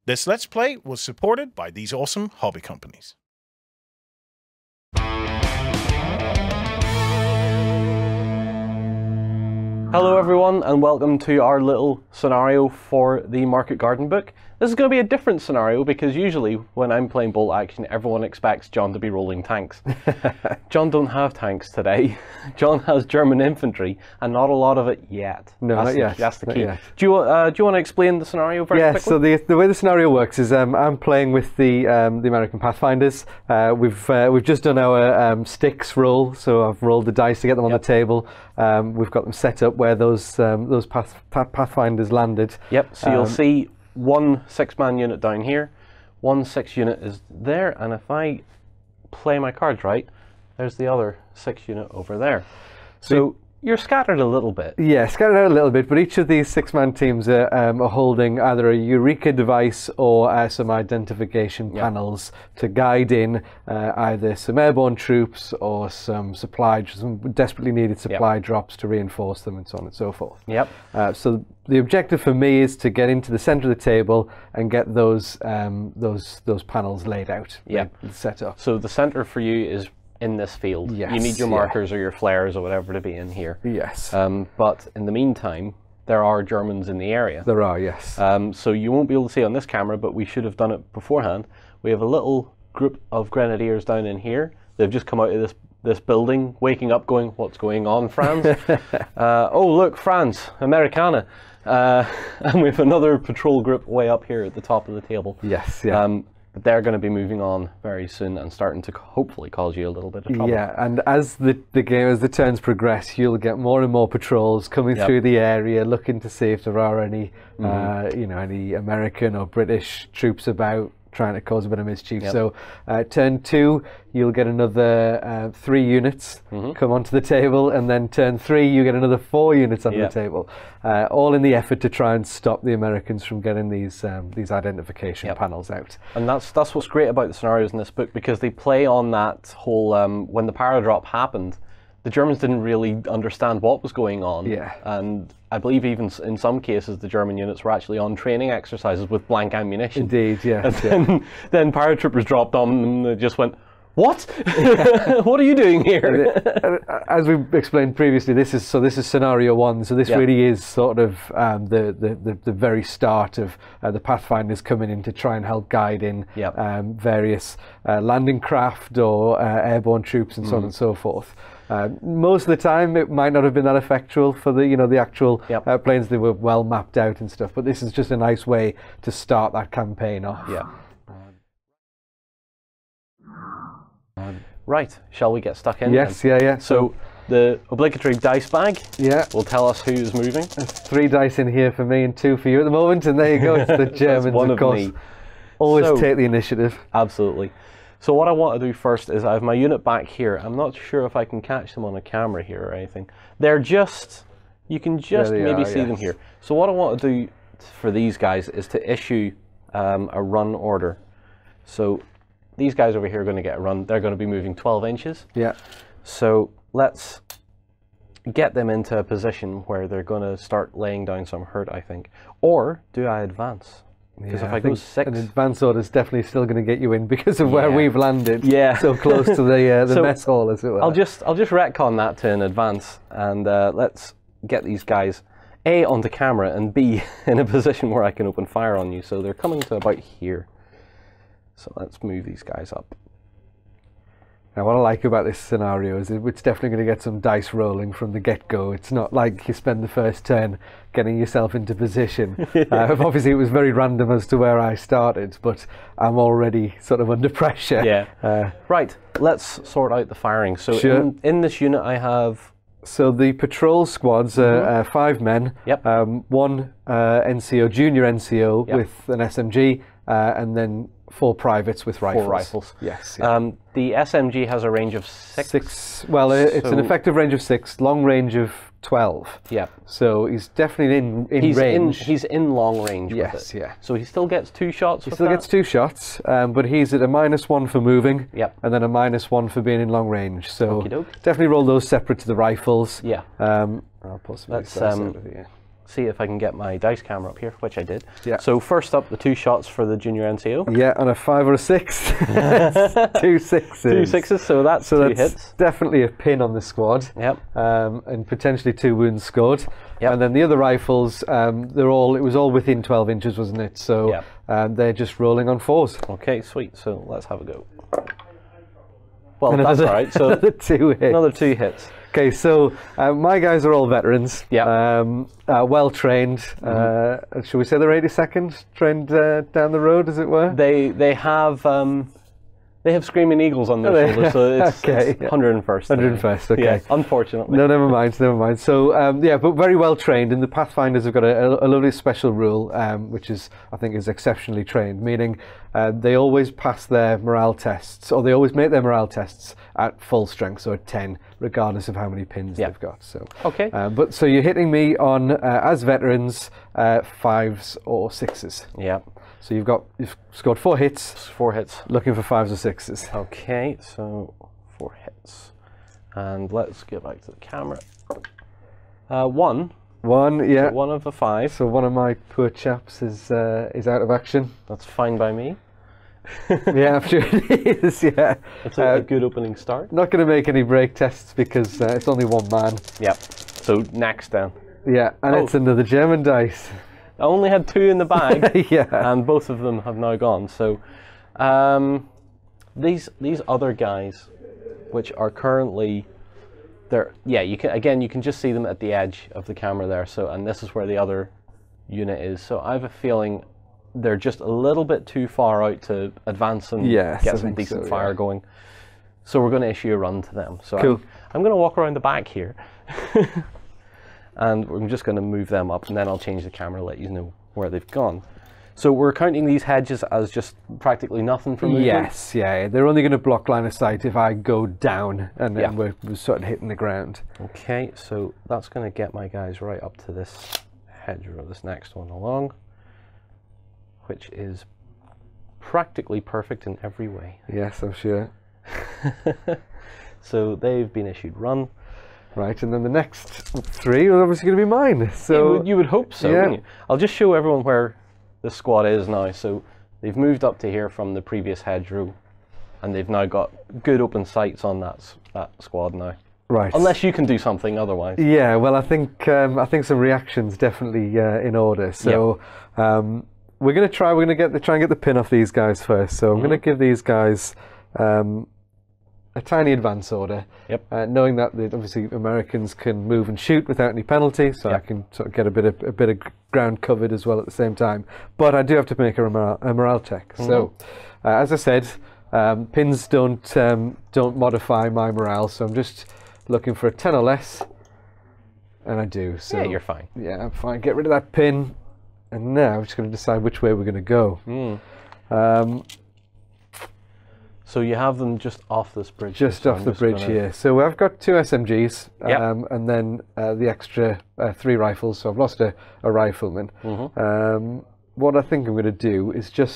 This Let's Play was supported by these awesome hobby companies. Hello everyone and welcome to our little scenario for the Market Garden book. This is going to be a different scenario because usually when I'm playing bolt action everyone expects John to be rolling tanks. John don't have tanks today. John has German infantry and not a lot of it yet. No, not yet. That's the key. Not yet. Do you want to explain the scenario very quickly? So the way the scenario works is I'm playing with the American Pathfinders. We've just done our sticks roll, so I've rolled the dice to get them on the table. We've got them set up where those Pathfinders landed. Yep, so you'll see one 6-man unit down here, one 6 unit is there, and if I play my cards right, there's the other 6 unit over there. So you're scattered a little bit. Yeah, scattered out a little bit, but each of these 6-man teams are holding either a Eureka device or some identification panels to guide in either some airborne troops or some desperately needed supply drops to reinforce them and so on and so forth. Yep. So the objective for me is to get into the center of the table and get those panels laid out, set up. So the center for you is in this field. Yes, you need your markers or your flares or whatever to be in here. Yes. But in the meantime, there are Germans in the area. There are, yes. So you won't be able to see on this camera, but we should have done it beforehand. We have a little group of grenadiers down in here. They've just come out of this building, waking up going, what's going on, Franz? Oh, look, Franz, Americana. And we have another patrol group way up here at the top of the table. Yes, yeah. But they're going to be moving on very soon and starting to hopefully cause you a little bit of trouble. Yeah, and as the turns progress, you'll get more and more patrols coming through the area, looking to see if there are any, any American or British troops about, trying to cause a bit of mischief. So turn 2, you'll get another 3 units come onto the table, and then turn 3, you get another 4 units onto the table, all in the effort to try and stop the Americans from getting these identification panels out. And that's what's great about the scenarios in this book, because they play on that whole, when the paradrop happened, the Germans didn't really understand what was going on. Yeah. And I believe even in some cases the German units were actually on training exercises with blank ammunition. Indeed, yeah. And then paratroopers dropped on them and they just went, what? What are you doing here? As we explained previously, this is scenario 1. So this really is sort of the very start of the Pathfinders coming in to try and help guide in various landing craft or airborne troops and so on and so forth. Most of the time, it might not have been that effectual for the actual planes. They were well mapped out and stuff. But this is just a nice way to start that campaign off. Yeah. Right, shall we get stuck in? Yes, then? yeah. So the obligatory dice bag will tell us who's moving. There's 3 dice in here for me and 2 for you at the moment, and there you go. It's the Germans, of course. Always take the initiative. Absolutely. So what I want to do first is I have my unit back here. I'm not sure if I can catch them on a camera here or anything. They're just, you can just maybe see them here. So what I want to do for these guys is to issue a run order. So these guys over here are going to get a run. They're going to be moving 12 inches. Yeah. So let's get them into a position where they're going to start laying down some hurt, I think. Or do I advance? Because if I go 6... An advance order is definitely still going to get you in because of where we've landed. Yeah. So close to the mess hall, as it were. I'll just retcon that to an advance, and let's get these guys A, onto camera, and B, in a position where I can open fire on you. So they're coming to about here. So let's move these guys up. Now, what I like about this scenario is it's definitely going to get some dice rolling from the get-go. It's not like you spend the first turn getting yourself into position. Obviously, it was very random as to where I started, but I'm already sort of under pressure. Yeah. Right, let's sort out the firing. So in this unit, I have... So the patrol squads are 5 men, 1 NCO, junior NCO with an SMG, and then 4 privates with rifles. 4 rifles. Yes. The SMG has a range of 6. Well, it's an effective range of 6, long range of 12. Yeah. So he's definitely in range. He's in long range with it. Yes, yeah. So he still gets 2 shots. He still gets 2 shots, but he's at a -1 for moving. Yep. And then a -1 for being in long range. So Okey-doke. definitely roll those separate to the rifles. Yeah. I'll put some dice out of here. see if I can get my dice camera up here, which I did. Yeah. So first up, the 2 shots for the junior NCO. Yeah, on a 5 or a 6. 2 6s. 2 6s, so that's 2 hits. Definitely a pin on the squad. Yep. And potentially 2 wounds scored. Yep. And then the other rifles, it was all within 12 inches, wasn't it? So yep. they're just rolling on 4s. Okay, sweet. So let's have a go. Well, that's all right. So another 2 hits. Another 2 hits. Okay, so my guys are all veterans. Yeah. Well trained. Should we say they're 82nd trained down the road, as it were? They have screaming eagles on their shoulders, so it's, okay, it's 101st. 101st, okay. Yeah, unfortunately. No, never mind, never mind. So, yeah, but very well trained, and the Pathfinders have got a lovely special rule, which is, I think, is exceptionally trained, meaning they always pass their morale tests, or they always make their morale tests at full strength, so at 10, regardless of how many pins they've got. So, okay. But so you're hitting me on, as veterans, 5s or 6s. Yeah. So you've scored 4 hits. 4 hits. Looking for 5s or 6s. Okay, so 4 hits. And let's get back to the camera. 1. 1, yeah. So 1 of a 5. So one of my poor chaps is out of action. That's fine by me. Yeah, I'm sure it is, yeah. It's a good opening start. Not going to make any break tests because it's only 1 man. Yep. So next then. Yeah, and it's another German dice. I only had 2 in the bag, yeah, and both of them have now gone. So, these other guys, which are currently, you can just see them at the edge of the camera there. So, and this is where the other unit is. So I have a feeling they're just a little bit too far out to advance and get some decent fire going. So we're going to issue a run to them. So cool. I'm going to walk around the back here. And we're just going to move them up, and then I'll change the camera, let you know where they've gone. So we're counting these hedges as just practically nothing for movement? Yes, yeah. They're only going to block line of sight if I go down, and then we're sort of hitting the ground. Okay, so that's going to get my guys right up to this hedgerow, this next one along, which is practically perfect in every way. Yes, I'm sure. So they've been issued run. Right, and then the next 3 are obviously going to be mine. So you would hope so. Wouldn't you? I'll just show everyone where the squad is now. So they've moved up to here from the previous hedgerow, and they've now got good open sights on that squad now. Right. Unless you can do something otherwise. Yeah. Well, I think some reactions definitely in order. So we're going to try. We're going to try and get the pin off these guys first. So I'm going to give these guys a tiny advance order, knowing that obviously Americans can move and shoot without any penalty, so I can sort of get a bit of ground covered as well at the same time. But I do have to make a morale check. So, as I said, pins don't modify my morale, so I'm just looking for a 10 or less, and I do. So yeah, you're fine. Yeah, I'm fine. Get rid of that pin, and now I'm just going to decide which way we're going to go. So you have them just off this bridge. Just off the bridge here. So I've got 2 SMGs, and then the extra 3 rifles. So I've lost a rifleman. What I think I'm going to do is I'm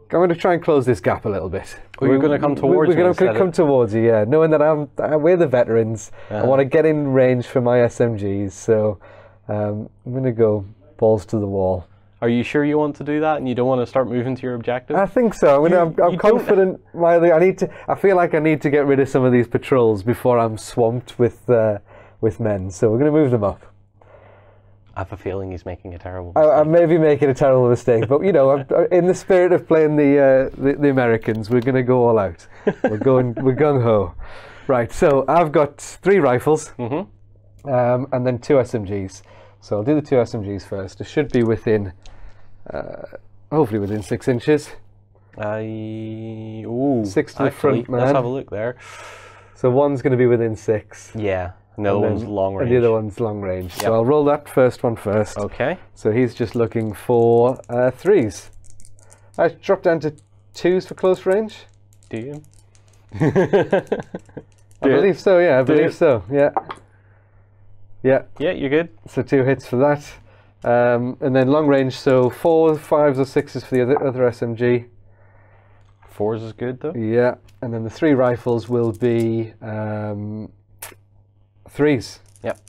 going to try and close this gap a little bit. We're going to come towards you. We're going to come towards you, yeah. Knowing that we're the veterans, I want to get in range for my SMGs. So I'm going to go balls to the wall. Are you sure you want to do that, and you don't want to start moving to your objective? I think so. I'm confident. I feel like I need to get rid of some of these patrols before I'm swamped with men. So we're going to move them up. I have a feeling he's making a terrible mistake. I may be making a terrible mistake, but in the spirit of playing the Americans, we're going to go all out. We're gung ho. Right. So I've got 3 rifles, and then 2 SMGs. So I'll do the 2 SMGs first. It should be within, hopefully within 6 inches. 6 to the front, man. Let's have a look there. So one's going to be within 6. Yeah. And the other one's long range. And the other one's long range. Yep. So I'll roll that first one first. Okay. So he's just looking for 3s. I dropped down to 2s for close range. Do you? I believe so, yeah. I believe so, yeah. Yeah. Yeah, you're good. So 2 hits for that. And then long range, so 4s, 5s or 6s for the other SMG. 4s is good though. Yeah. And then the 3 rifles will be 3s. Yep.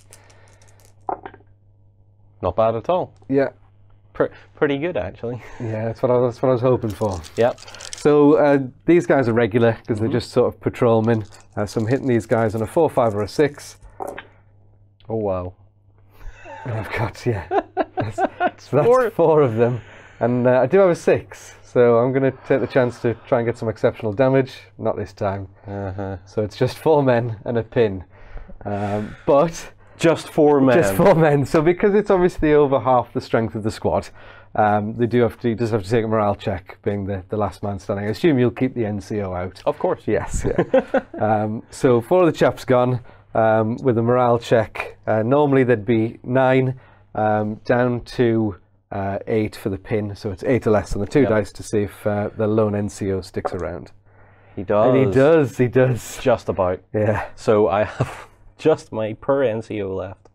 Not bad at all. Yeah. Pretty good, actually. Yeah, that's what I was hoping for. Yep. So these guys are regular because they're just sort of patrolmen. So I'm hitting these guys on a 4, 5, or a 6. Oh wow. And I've got That's that's 4 of them, and I do have a 6. So I'm going to take the chance to try and get some exceptional damage. Not this time. So it's just 4 men and a pin, but. Just 4 men. Just 4 men. So because it's obviously over half the strength of the squad, they do have to take a morale check, being the last man standing. I assume you'll keep the NCO out. Of course. Yes. Yeah. So 4 of the chaps gone with a morale check. Normally there'd be 9, down to 8 for the pin. So it's 8 or less on the 2 dice to see if the lone NCO sticks around. He does. And he does. He does. Just about. Yeah. So I have just my per NCO left,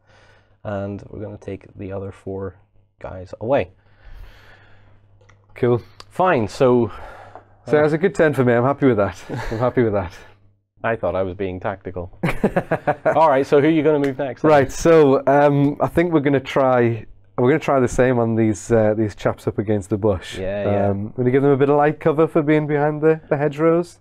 and we're going to take the other 4 guys away. Cool. Fine, so that's a good 10 for me. I'm happy with that. I'm happy with that. I thought I was being tactical. All right, so who are you going to move next? Right, so I think we're going to try the same on these chaps up against the bush. Yeah. We're going to give them a bit of light cover for being behind the hedgerows.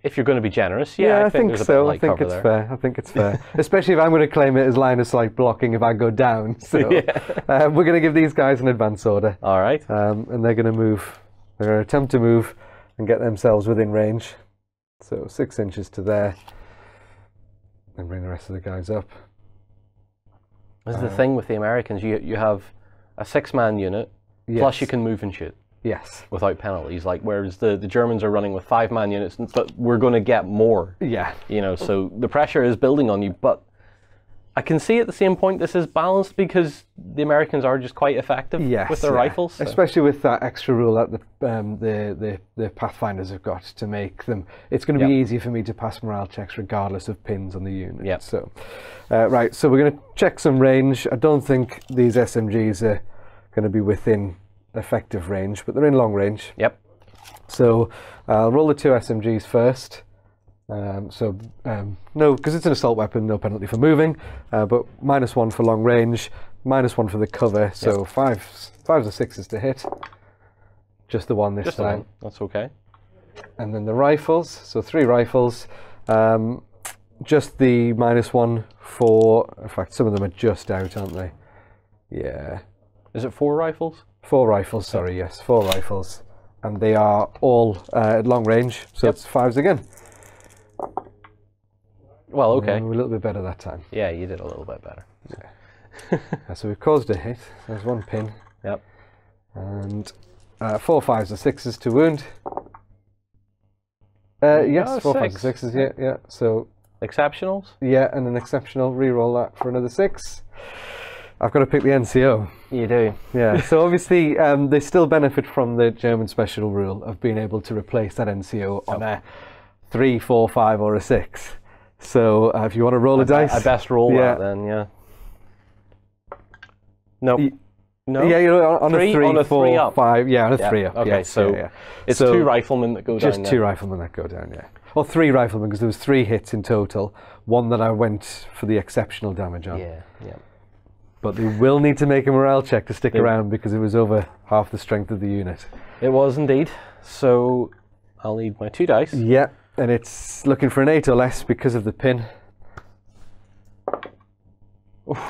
If you're going to to be I think there's so. A bit of light cover there. I think it's fair. Especially if I'm going to claim it as line of sight blocking if I go down. So we're going to give these guys an advance order. All right. And they're going to move. They're going to attempt to move and get themselves within range. So 6 inches to there. And bring the rest of the guys up. This is the thing with the Americans. You have a 6-man unit, plus you can move and shoot. Yes. Without penalties, whereas the Germans are running with 5-man units, but we're going to get more. Yeah. So the pressure is building on you, but I can see at the same point this is balanced because the Americans are just quite effective with their rifles. So. Especially with that extra rule that the Pathfinders have got to make them. It's going to be easy for me to pass morale checks regardless of pins on the unit. Yeah. So, right, so we're going to check some range. I don't think these SMGs are going to be within effective range, but they're in long range. Yep. So I'll roll the 2 SMGs first. No, because it's an assault weapon, no penalty for moving, but -1 for long range, -1 for the cover, so 5s or 6s to hit. Just the one this Just time. The one. That's okay. And then the rifles, so 3 rifles, just the -1 for, in fact some of them are just out, aren't they? Yeah. Is it 4 rifles? 4 rifles, sorry, yes, 4 rifles. And they are all at long range, so it's 5s again. Well, okay. We're a little bit better that time. Yeah, you did a little bit better. Yeah. So we've caused a hit. There's 1 pin. Yep. And 4 5s or 6s to wound. Yes, 4 5s or 6s, yeah. So exceptionals? Yeah, and an exceptional. Reroll that for another 6. I've got to pick the NCO. You do. Yeah, so obviously they still benefit from the German special rule of being able to replace that NCO on a 3, 4, 5 or a 6. So if you want to roll a dice... I best roll that then, yeah. No. No? Yeah, you're on a 3, 4, up. 5. Yeah, on a 3 up. Okay, yes, so it's 2 riflemen that go down. Just 2 riflemen that go down, yeah. Or 3 riflemen, because there was 3 hits in total. 1 that I went for the exceptional damage on. Yeah. But they will need to make a morale check to stick around because it was over half the strength of the unit. It was indeed. So I'll need my 2 dice. Yeah, and it's looking for an 8 or less because of the pin.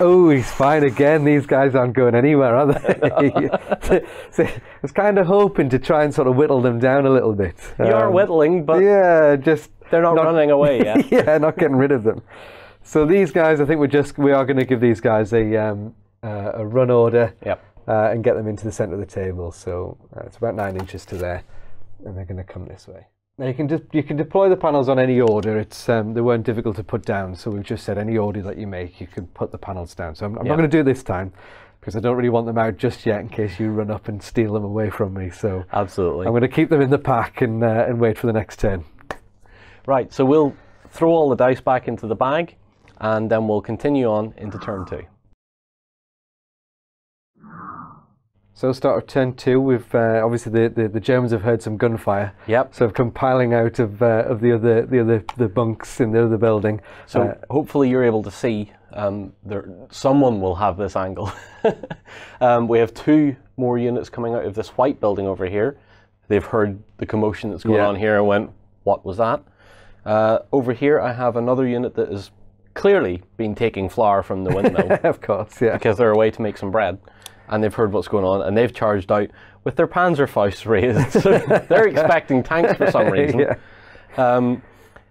Oh, he's fine again. These guys aren't going anywhere, are they? So I was kind of hoping to try and sort of whittle them down a little bit. You are whittling, but they're not running away yet. Yeah, not getting rid of them. So these guys, I think we are going to give these guys a run order. Yep. And get them into the centre of the table. So it's about 9 inches to there, and they're going to come this way. Now you can deploy the panels on any order. They weren't difficult to put down, so we've just said any order that you make, you can put the panels down. So I'm not going to do it this time because I don't really want them out just yet in case you run up and steal them away from me. So absolutely, I'm going to keep them in the pack and wait for the next turn. Right. So we'll throw all the dice back into the bag, and then we'll continue on into turn 2. So start of turn 2, we've obviously the Germans have heard some gunfire. Yep. So have come piling out of the bunks in the other building. So hopefully you're able to see Someone will have this angle. We have 2 more units coming out of this white building over here. They've heard the commotion that's going on here and went, what was that? Over here I have another unit that has clearly been taking flour from the windmill. Of course, yeah. Because they're away to make some bread. And they've heard what's going on, and they've charged out with their Panzerfaust raised. So they're expecting tanks for some reason. Yeah.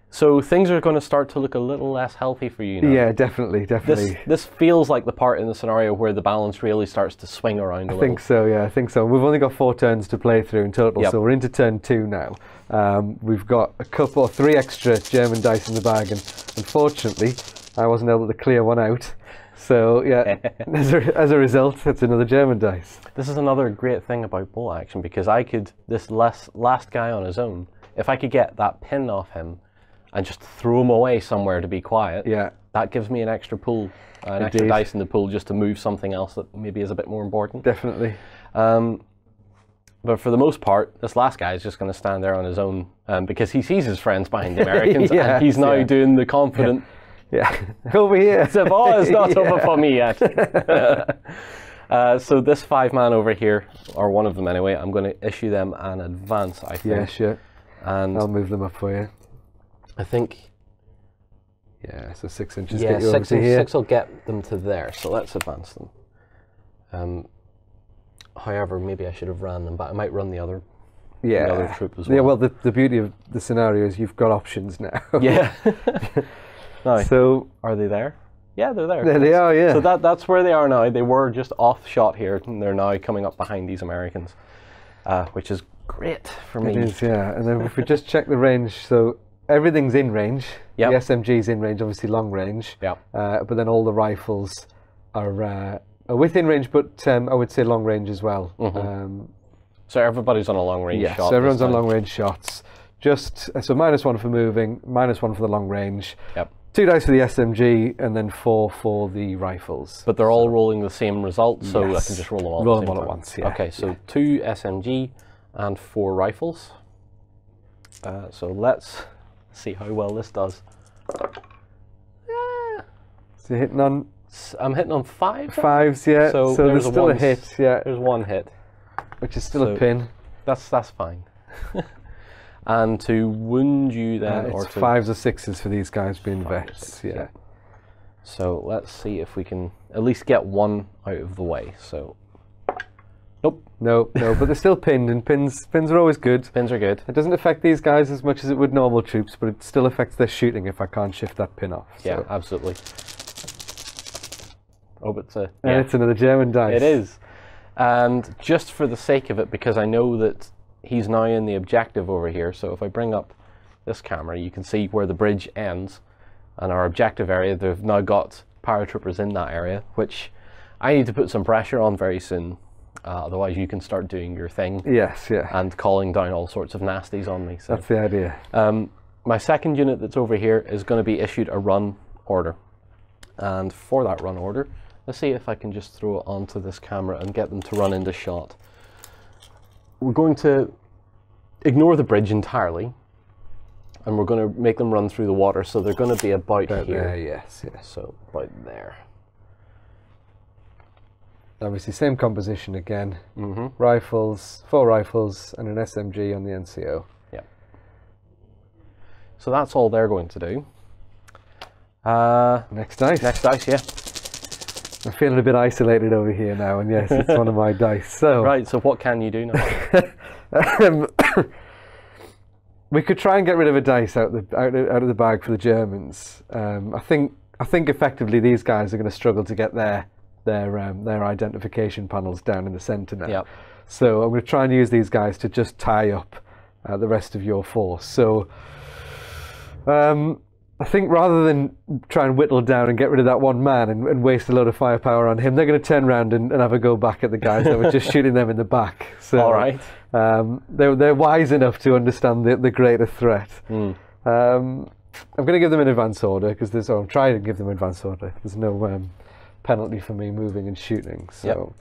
So things are going to start to look a little less healthy for you now. Yeah, definitely. This feels like the part in the scenario where the balance really starts to swing around a little. I think so, yeah, I think so. We've only got 4 turns to play through in total, so we're into turn 2 now. We've got a couple or 3 extra German dice in the bag, and unfortunately, I wasn't able to clear one out. So, yeah, as a result, it's another German dice. This is another great thing about bolt action, because this last guy on his own, if I could get that pin off him and just throw him away somewhere to be quiet, that gives me an extra pool, extra dice in the pool just to move something else that maybe is a bit more important. Definitely. But for the most part, this last guy is just going to stand there on his own because he sees his friends behind the Americans, and he's now doing the confident... Over here. It's not over for me yet. So this 5-man over here, or one of them anyway, I'm going to issue them an advance, I think. Yeah, sure. And I'll move them up for you. I think... Yeah, so 6 inches. Yeah, get you over to here. 6 will get them to there, so let's advance them. However, maybe I should have ran them, but I might run the other troop as well. Yeah, well, the beauty of the scenario is you've got options now. Yeah. Now, so are they there? Yeah, they're there. There they are, yeah. So that's where they are now. They were just off shot here, and they're now coming up behind these Americans, which is great for me. It is, yeah. And then if we just check the range, so everything's in range. Yep. The SMG's in range, obviously long range. Yeah. But then all the rifles are within range, but I would say long range as well. Mm-hmm. So everybody's on a long range shot. Yeah, so everyone's on long range shots. Just so -1 for moving, -1 for the long range. Yep. 2 dice for the SMG, and then 4 for the rifles. But they're all rolling the same result, so I can just roll them all. Roll them all at once. Yeah. Okay, so 2 SMG and 4 rifles. So let's see how well this does. So you're hitting on. I'm hitting on 5. 5s, yeah. So there's still a hit. Yeah. There's 1 hit, which is still a pin. That's fine. And to wound you then, it's 5s or 6s for these guys being vets. Yeah. So let's see if we can at least get 1 out of the way. So, nope. No, but they're still pinned, and pins are always good. Pins are good. It doesn't affect these guys as much as it would normal troops, but it still affects their shooting if I can't shift that pin off. Yeah, absolutely. Oh, but and it's another German dice. It is. And just for the sake of it, because I know that he's now in the objective over here, so if I bring up this camera, you can see where the bridge ends and our objective area. They've now got paratroopers in that area, which I need to put some pressure on very soon. Otherwise you can start doing your thing. Yes, yeah. And calling down all sorts of nasties on me. So that's the idea. My second unit that's over here is going to be issued a run order. And for that run order, let's see if I can just throw it onto this camera and get them to run into shot. We're going to ignore the bridge entirely, and we're going to make them run through the water, so they're going to be about here. There, yes. So about there. Obviously, same composition again. Mm-hmm. Rifles, 4 rifles, and an SMG on the NCO. Yeah. So that's all they're going to do. Next dice. Next dice, yeah. I'm feeling a bit isolated over here now, and yes, it's one of my dice. So right, so what can you do now? We could try and get rid of a dice out of the bag for the Germans. I think effectively these guys are going to struggle to get their identification panels down in the centre now. Yep. So I'm going to try and use these guys to just tie up the rest of your force. So I think rather than try and whittle down and get rid of that one man and waste a load of firepower on him, they're going to turn around and have a go back at the guys that were just shooting them in the back. So, all right. They're wise enough to understand the greater threat. I'm going to give them an advance order because I'm trying to give them advance order. There's no penalty for me moving and shooting. So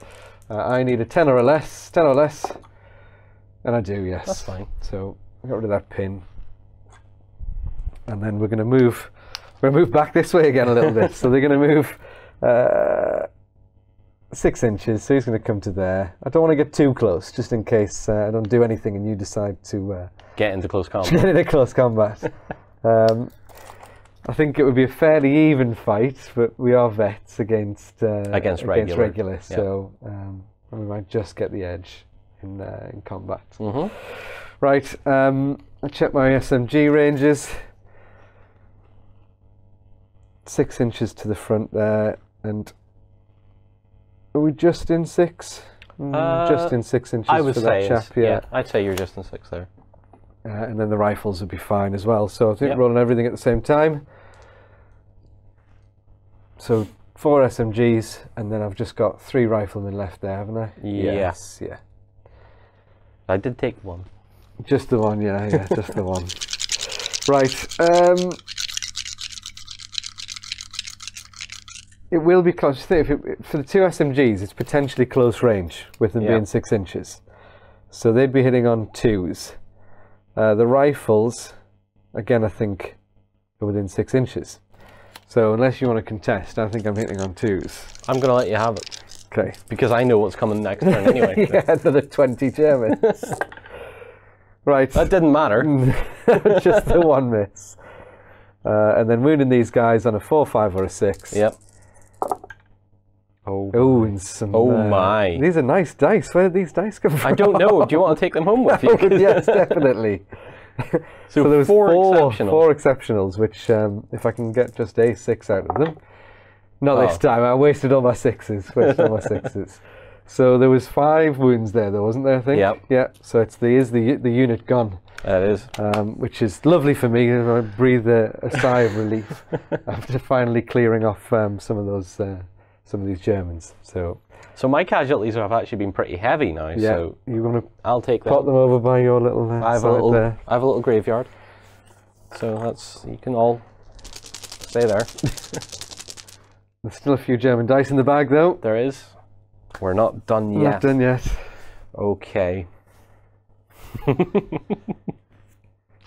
I need a 10 or less, and I do, yes. That's fine. So I got rid of that pin. And then we're going to move We're going to move back this way again a little bit. So they're going to move 6 inches. So he's going to come to there. I don't want to get too close, just in case I don't do anything and you decide to get into close combat. Get into close combat. I think it would be a fairly even fight, but we are vets against regular. So we might just get the edge in combat. Right. I check my SMG ranges. 6 inches to the front there, and are we just in 6? Just in 6 inches. I would for say that chap, yeah. I'd say you're just in 6 there. And then the rifles would be fine as well. So I think rolling everything at the same time. So 4 SMGs, and then I've just got 3 riflemen left there, haven't I? Yes. Yeah. I did take one. Just the one, yeah, just the one. Right. It will be close. For the 2 SMGs, it's potentially close range with them being 6 inches. So they'd be hitting on 2s. The rifles, again, I think are within 6 inches. So unless you want to contest, I think I'm hitting on 2s. I'm going to let you have it. Okay. Because I know what's coming next turn anyway. Yeah, another 20 Germans. Right. That didn't matter. Just the 1 miss. And then wounding these guys on a 4, 5, or a 6. Yep. Oh, and some. My. These are nice dice. Where did these dice come from? I don't know. Do you want to take them home with you? Yes, definitely. So there was 4 exceptionals, which if I can get just a 6 out of them. Not this time. I wasted all my 6s. So there was 5 wounds there, though, wasn't there? I think. Yep. Yeah. So it's the unit gone. That is. Which is lovely for me. I breathe a sigh of relief after finally clearing off some of those. Some of these Germans. So my casualties have actually been pretty heavy now. Yeah, so you want to I'll take them. Pop them over by your little. I have a little graveyard. So you can all stay there. There's still a few German dice in the bag, though. There is. We're not done yet. Not done yet. Okay.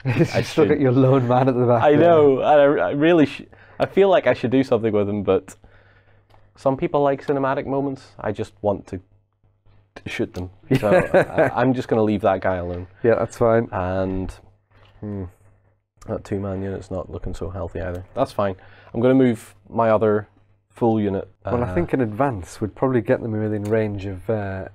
I just look at your lone man at the back. I know. I really. I feel like I should do something with him, but. Some people like cinematic moments. I just want to shoot them. So I'm just going to leave that guy alone. Yeah, that's fine. And that 2-man unit's not looking so healthy either. That's fine. I'm going to move my other full unit. Well, I think an advance would probably get them within range of an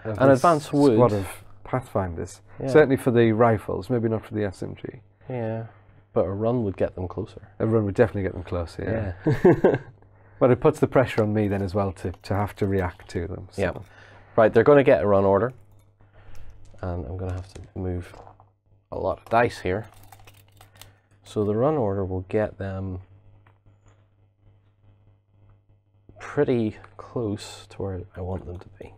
advance would. Squad of Pathfinders. Yeah. Certainly for the rifles, maybe not for the SMG. Yeah, but a run would get them closer. A run would definitely get them closer, yeah. But it puts the pressure on me then as well to have to react to them. So. Yeah. Right, they're going to get a run order. And I'm going to have to move a lot of dice here. So the run order will get them pretty close to where I want them to be.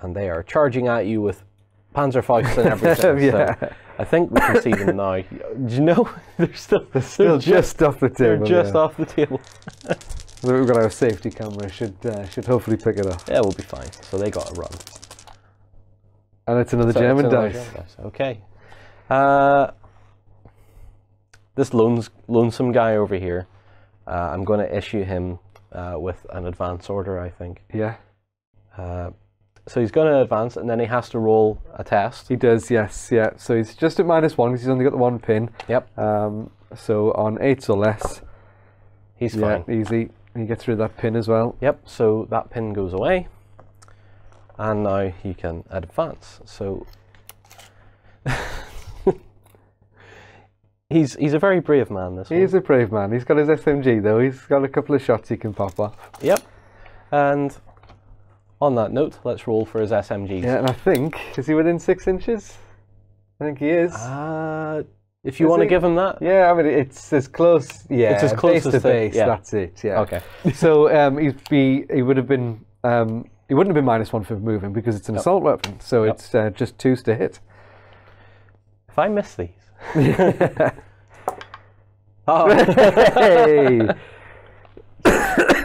And they are charging at you with Panzerfausts and everything. Yeah. So I think we can see them now. Do you know they're still just off the table? They're just off the table. We've got our safety camera. Should hopefully pick it up. Yeah, we'll be fine. So they got a run. And it's another German dice. Okay. This lonesome guy over here. I'm going to issue him with an advance order, I think. Yeah. So he's going to advance, and then he has to roll a test. He does, yes, yeah. So he's just at -1 because he's only got the 1 pin. Yep. So on 8s or less, he's fine. Easy. He gets rid of that pin as well. Yep. So that pin goes away, and now he can advance. So he's a very brave man. This one. He is a brave man. He's got his SMG though. He's got a couple of shots he can pop off. Yep. And on that note, let's roll for his SMGs. Yeah, and I think, is he within 6 inches? I think he is. If you want to give him that. Yeah, I mean, it's as close, yeah, it's as close base to base, that's it, yeah. Okay. So he would have been, he wouldn't have been -1 for moving because it's an assault weapon, so it's just 2s to hit. If I miss these. Hey!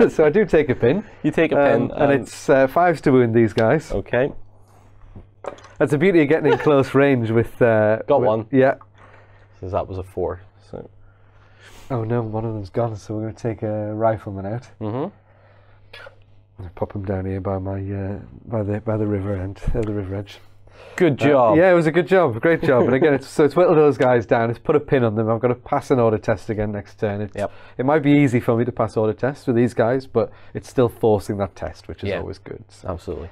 So I do take a pin. You take a pin. And it's 5s to wound these guys. Okay. That's the beauty of getting in close range with... Got one. Yeah. So that was a 4. So Oh no, one of them's gone, so we're going to take a rifleman out. Pop him down here by my by the river end, the river edge. Good job. Yeah, it was a good job, great job. And again, it's whittled those guys down. It's put a pin on them. I've got to pass an order test again next turn. It might be easy for me to pass order tests with these guys, but it's still forcing that test, which is always good. So. Absolutely.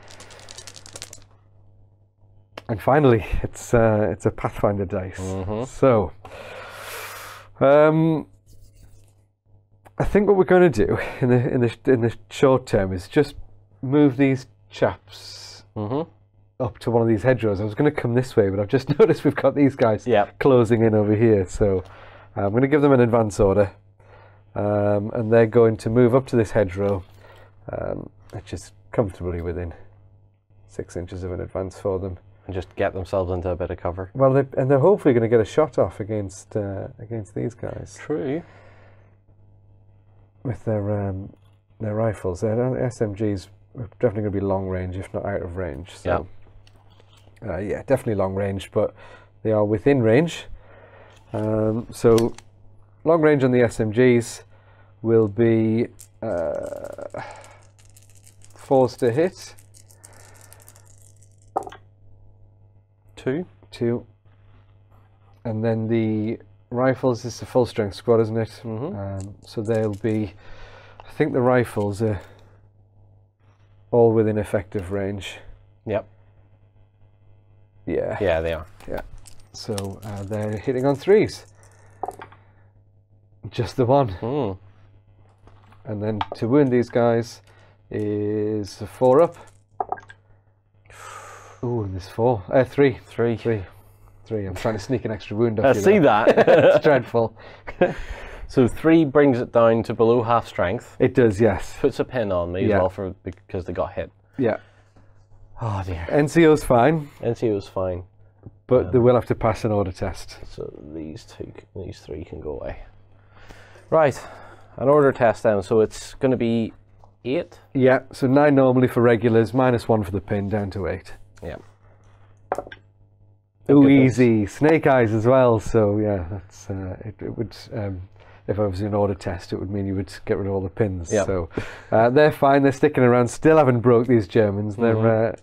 And finally, it's a Pathfinder dice. So, I think what we're going to do in the short term is just move these chaps up to one of these hedgerows. I was going to come this way, but I've just noticed we've got these guys closing in over here. So I'm going to give them an advance order, and they're going to move up to this hedgerow, which is comfortably within 6 inches of an advance for them. And just get themselves into a bit of cover. Well, they're hopefully going to get a shot off against these guys. True. With their rifles, their SMGs are definitely going to be long range, if not out of range. So, yeah, definitely long range, but they are within range. So, long range on the SMGs will be 4s to hit. 2. And then the rifles is a full strength squad, isn't it? So they'll be, I think the rifles are all within effective range. Yep. Yeah. Yeah, they are. Yeah. So they're hitting on 3s. Just the one. And then to wound these guys is a 4 up. Ooh, and there's 4. 3. 3. I'm trying to sneak an extra wound off I you. see that. It's dreadful. So 3 brings it down to below half strength. It does, yes. Puts a pin on me as well because they got hit. Yeah. Oh dear. NCO's fine. NCO's fine. But they will have to pass an order test. So these 3 can go away. Right. An order test then. So it's going to be 8? Yeah, so 9 normally for regulars, -1 for the pin, down to 8. Yeah. Ooh, easy. Snake eyes as well, so yeah, that's it would, if I was in an order test, it would mean you would get rid of all the pins. Yep. So they're fine, they're sticking around, still haven't broke these Germans. They're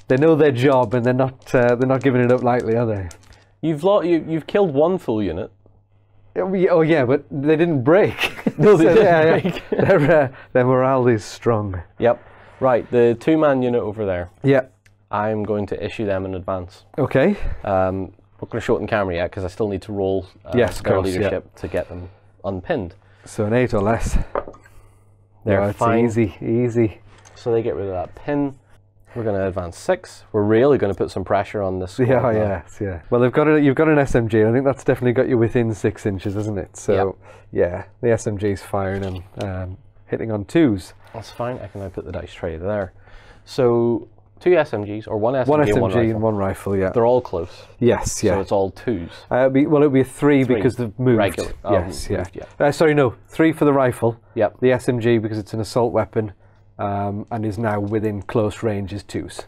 they know their job and they're not giving it up lightly, are they? You've killed 1 full unit. Oh yeah, but they didn't break. No, they didn't break. Their morale is strong. Yep. Right, the 2-man unit over there. Yeah. I'm going to issue them in advance. Okay. I'm not going to show it in camera yet because I still need to roll their leadership to get them unpinned. So an 8 or less. They're fine. Easy. So they get rid of that pin. We're going to advance 6. We're really going to put some pressure on this squad. Yeah. Well, you've got an SMG. I think that's definitely got you within 6 inches, isn't it? So yeah, the SMG's firing and hitting on 2s. That's fine. I can now put the dice tray there. So 2 SMGs, or 1 SMG, one SMG and 1 rifle. And 1 rifle, yeah. They're all close. Yes, yeah. So it's all 2s. It'll be a 3 because they've moved. Regular. Yes, moved, yeah. Sorry, no. 3 for the rifle. Yep. The SMG because it's an assault weapon, and is now within close range is 2s.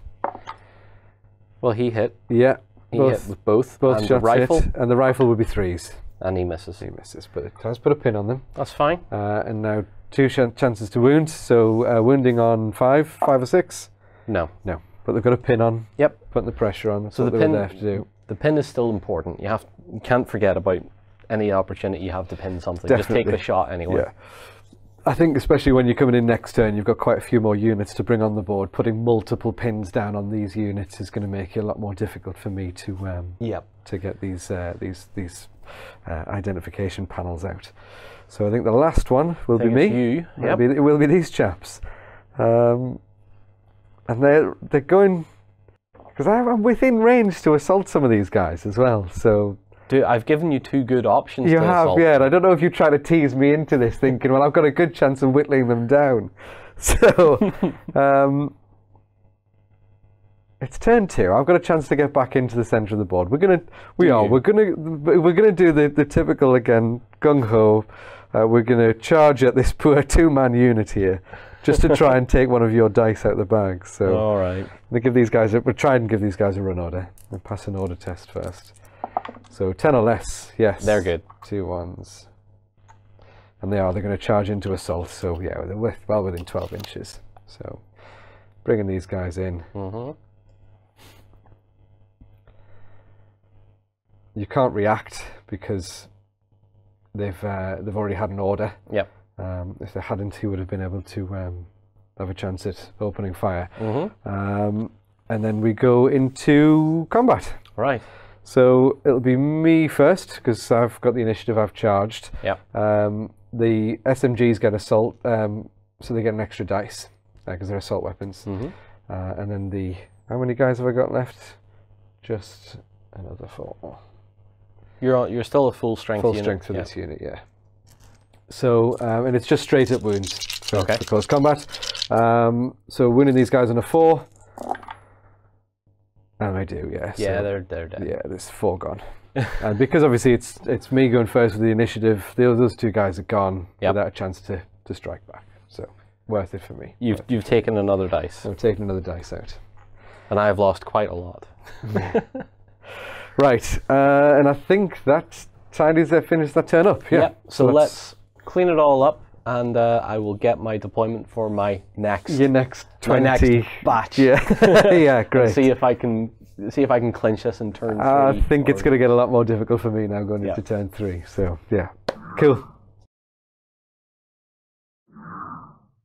Well, he hit. Yeah. He hit with both. Both and shots the rifle. hit, and the rifle would be 3s. And he misses. He misses, but it has put a pin on them. That's fine. And now 2 chances to wound. So wounding on 5 or 6. No. But they've got a pin on. Yep. Putting the pressure on. That's so what the they pin were there to do. The pin is still important. You can't forget about any opportunity you have to pin something. Definitely. Just take the shot anyway. Yeah. I think especially when you're coming in next turn, you've got quite a few more units to bring on the board. Putting multiple pins down on these units is going to make it a lot more difficult for me to get these identification panels out. So I think the last one will be me. You. Yep. It will be these chaps, and they're going because I'm within range to assault some of these guys as well. So. Dude, I've given you 2 good options. You to have, assault. yeah. And I don't know if you try to tease me into this, thinking, well, I've got a good chance of whittling them down. So, it's turn 2. I've got a chance to get back into the centre of the board. We're gonna do the typical again, gung ho. We're gonna charge at this poor 2-man unit here, just to try and take one of your dice out of the bag. So, all right. We'll try and give these guys a run order. We'll pass an order test first. So 10 or less, yes. They're good. 2 1s. and they're going to charge into assault. So yeah, they're well within 12 inches. So bringing these guys in. You can't react because they've already had an order. Yep. If they hadn't, he would have been able to have a chance at opening fire. And then we go into combat. Right. So it'll be me first because I've got the initiative. I've charged. Yep. The SMGs get assault, so they get an extra dice because they're assault weapons. And then how many guys have I got left? Just another 4. You're still a full strength. Full strength for this unit, yeah. So and it's just straight up wounds for close combat. So wounding these guys on a 4. And I do, yeah. Yeah, so, they're dead. Yeah, there's 4 gone. And because obviously it's me going first with the initiative, those 2 guys are gone without a chance to strike back. So worth it for me. You've taken another dice. I've taken another dice out. And I've lost quite a lot. Right, and I think that tidies finish that turn up. Yeah. So let's clean it all up, and I will get my deployment for my next. Your next 20 my next batch. Yeah, yeah, great. See if I can clinch this in turn 3. I think it's going to get a lot more difficult for me now going into turn 3. So yeah, cool.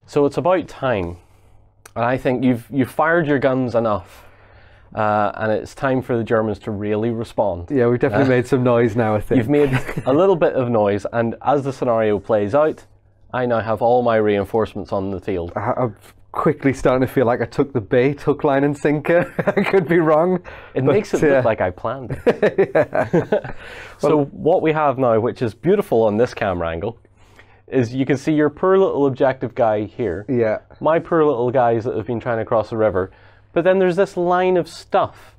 So it's about time, and I think you've fired your guns enough. And it's time for the Germans to really respond. Yeah, we've definitely made some noise now, I think. You've made a little bit of noise, and as the scenario plays out, I now have all my reinforcements on the field. I'm quickly starting to feel like I took the bait, hook, line and sinker. I could be wrong. It makes it look like I planned it. So what we have now, which is beautiful on this camera angle, is you can see your poor little objective guy here. Yeah. My poor little guys that have been trying to cross the river. But then there's this line of stuff,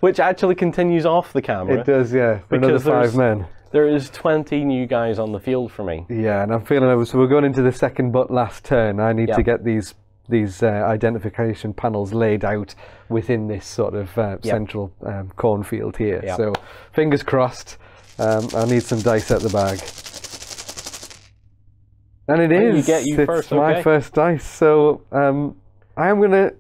which actually continues off the camera. It does, yeah, for another 5 men. There is 20 new guys on the field for me. Yeah, and I'm feeling, so we're going into the second but last turn. I need to get these identification panels laid out within this sort of central cornfield here. So fingers crossed, I need some dice out the bag. And it is. You get you first, it's my first dice, so I'm gonna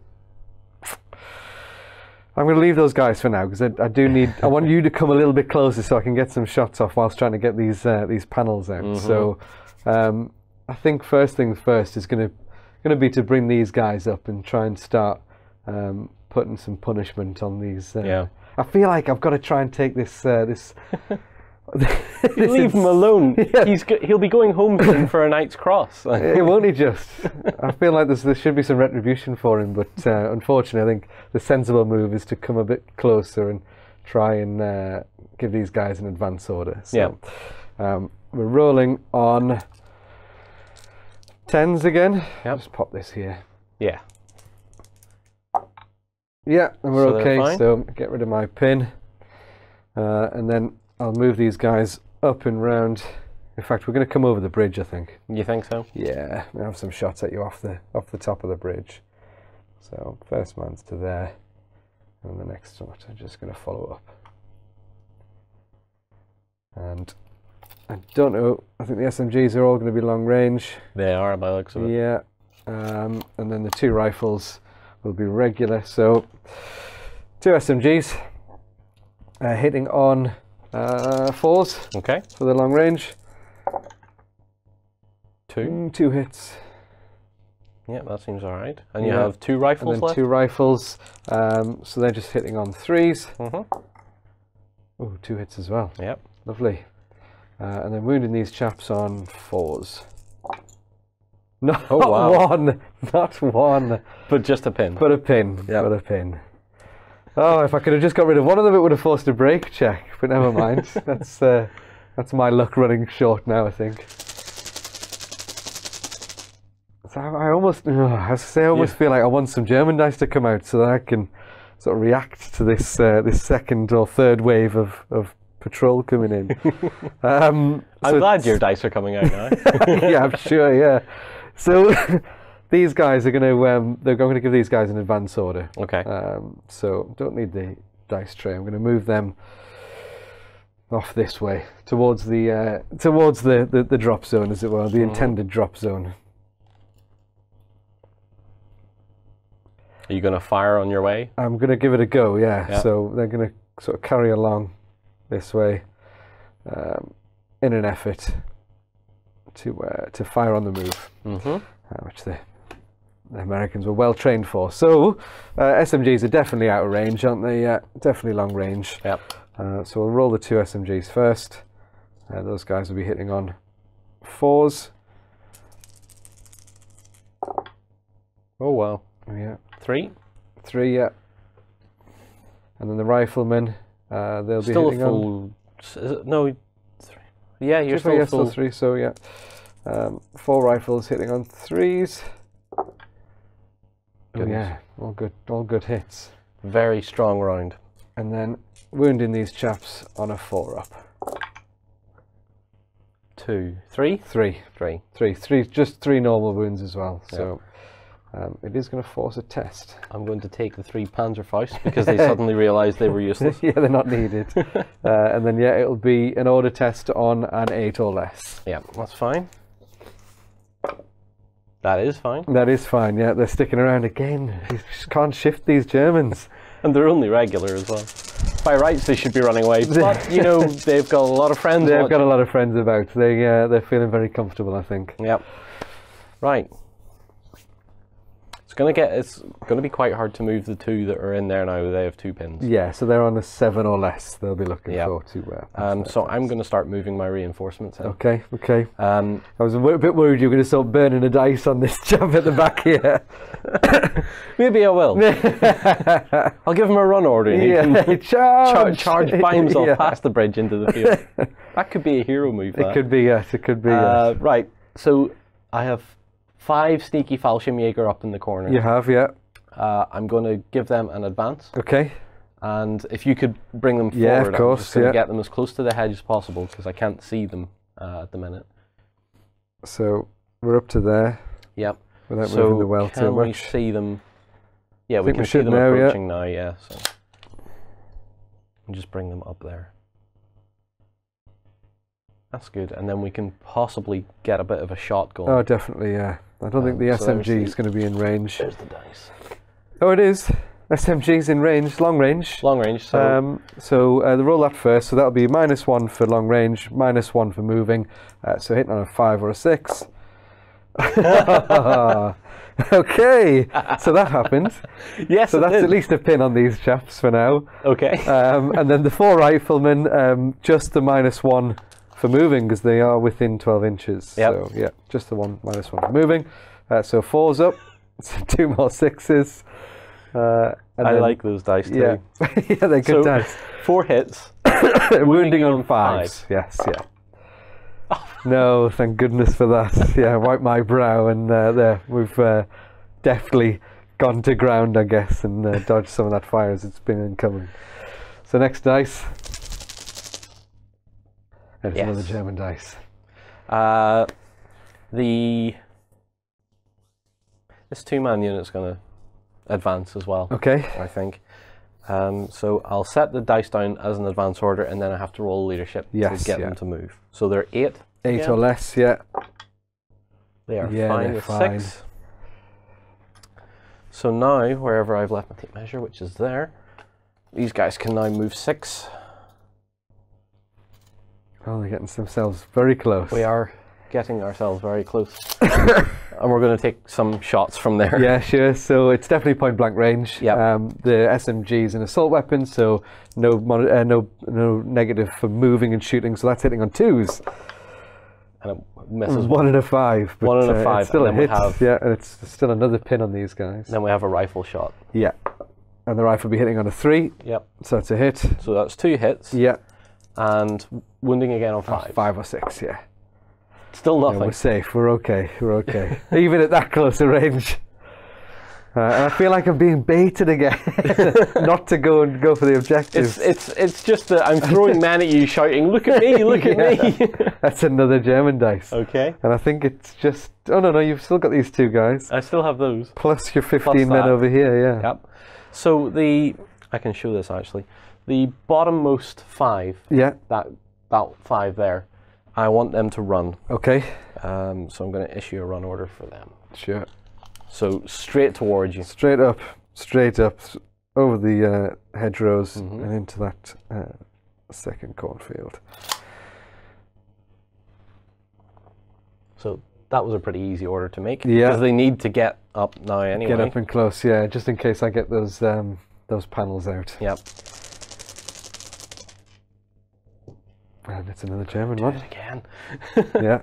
leave those guys for now because I do need. I want you to come a little bit closer so I can get some shots off whilst trying to get these panels out. So I think first things first is gonna be to bring these guys up and try and start putting some punishment on these. I feel like I've got to try and take this. Leave him alone. Yeah. He'll be going home soon for a Knight's Cross. Won't he just? I feel like there should be some retribution for him, but unfortunately I think the sensible move is to come a bit closer and try and give these guys an advance order. So we're rolling on 10s again. Just pop this here. Yeah. Yeah, and we're okay, so get rid of my pin. And then I'll move these guys up and round. In fact, we're going to come over the bridge, I think. You think so? Yeah, I have some shots at you off the top of the bridge. So first man's to there, and the next shot I'm just going to follow up. And I don't know. I think the SMGs are all going to be long range. They are, by the looks of it. Yeah, and then the 2 rifles will be regular. So 2 SMGs hitting on 4s. Okay. For the long range. 2 hits. Yeah, that seems all right. And you have 2 rifles and then left? 2 rifles. So they're just hitting on 3s. Oh, 2 hits as well. Yep. Lovely. And then wounding these chaps on 4s. Not one. Not one. But just a pin. But a pin. Yeah. But a pin. Oh, if I could have just got rid of one of them, it would have forced a break check. But never mind. That's my luck running short now, I think. So I almost feel like I want some German dice to come out so that I can sort of react to this this second or third wave of patrol coming in. I'm glad your dice are coming out now. Yeah, I'm sure. Yeah. So these guys are going to they're going to give these guys an advance order. Okay. So don't need the dice tray. I'm going to move them off this way towards the drop zone, as it were, the intended drop zone. Are you going to fire on your way? I'm going to give it a go, yeah. So they're going to sort of carry along this way in an effort to fire on the move, which the Americans were well trained for. So SMGs are definitely out of range, aren't they? Yeah, definitely long range. Yep. So we'll roll the 2 SMGs first. Those guys will be hitting on 4s. Oh wow. Yeah. 3, yeah. And then the riflemen, they'll be still hitting a full. Is it, no, 3. Yeah, you're still full. 3. So yeah, 4 rifles hitting on 3s. Oh, yeah, all good hits. Very strong round. And then wounding these chaps on a 4-up. 2, 3, 3, just 3 normal wounds as well. So it is going to force a test. I'm going to take the 3 Panzerfaust because they suddenly realised they were useless. Yeah, they're not needed. And then it'll be an order test on an 8 or less. Yeah, that's fine. That is fine. That is fine, yeah. They're sticking around again. You just can't shift these Germans. And they're only regular as well. By rights, they should be running away. But, you know, they've got a lot of friends. They've got a lot of friends about. They're feeling very comfortable, I think. Yep. Right. It's going to be quite hard to move the 2 that are in there now. They have 2 pins. Yeah, so they're on a 7 or less. They'll be looking for to. So I'm going to start moving my reinforcements in. Okay. I was a bit worried you were going to start burning a dice on this job at the back here. Maybe I will. I'll give him a run order. And he can charge by himself past the bridge into the field. That could be a hero move. It could be, yes. It could be. Right. So I have 5 sneaky Fallschirmjäger up in the corner. You have, yeah. I'm going to give them an advance. Okay. And if you could bring them forward, of course, I'm just going to get them as close to the hedge as possible because I can't see them at the minute. So we're up to there. Yep. Without moving the well too much. Can we see them? Yeah, we can see them now, approaching now, yeah. So and just bring them up there. That's good. And then we can possibly get a bit of a shot going. Oh, definitely, yeah. I don't think the SMG is going to be in range. There's the dice. Oh, it is. SMG's in range, long range. Long range. So, they roll that first. So that'll be -1 for long range, -1 for moving. So hitting on a 5 or a 6. Okay, so that happened. Yes, so that's at least a pin on these chaps for now. Okay. And then the 4 riflemen, just the -1 for moving because they are within 12 inches. Yep. So yeah, just the -1 for moving. So 4's up. So 2 more 6's. I like those dice too. Yeah, yeah, they're good dice. 4 hits. Wounding on 5s. Yes, yeah. No, thank goodness for that. Yeah, wipe my brow, and there we've deftly gone to ground, I guess, and dodged some of that fire as it's been incoming. So next dice. It's another German dice. This 2-man unit's going to advance as well. Okay. I think. So I'll set the dice down as an advance order, and then I have to roll leadership to get them to move. So they're 8. 8 or less, yeah. They are fine with 6. So now, wherever I've left my tape measure, which is there, these guys can now move 6. Oh, they're getting themselves very close. We are getting ourselves very close. And we're going to take some shots from there. Yeah, sure. So it's definitely point blank range. Yep. The SMG is an assault weapon, so no negative for moving and shooting. So that's hitting on 2s. And it misses 1 and a 5. But, 1 and a 5. It's still and a hit. Have, yeah, and it's still another pin on these guys. Then we have a rifle shot. Yeah. And the rifle will be hitting on a 3. Yep. So it's a hit. So that's 2 hits. Yeah. And wounding again on 5. 5 or 6, yeah. Still nothing. Yeah, we're safe. We're okay. We're okay. Even at that close a range. And I feel like I'm being baited again, not to go for the objectives. It's just that I'm throwing men at you, shouting, "Look at me! Look at me!" That's another German dice. Okay. And I think it's just. Oh no, you've still got these 2 guys. I still have those. Plus your 15 men over here. Yeah. Yep. So I can show this actually. The bottommost 5. Yeah. That about 5 there. I want them to run. Okay. So I'm going to issue a run order for them. Sure. So straight towards you. Straight up, over the hedgerows and into that second cornfield. So that was a pretty easy order to make. Yeah. Because they need to get up now anyway. Get up and close, yeah, just in case I get those panels out. Yep. And it's another German one. Do it again. Yeah.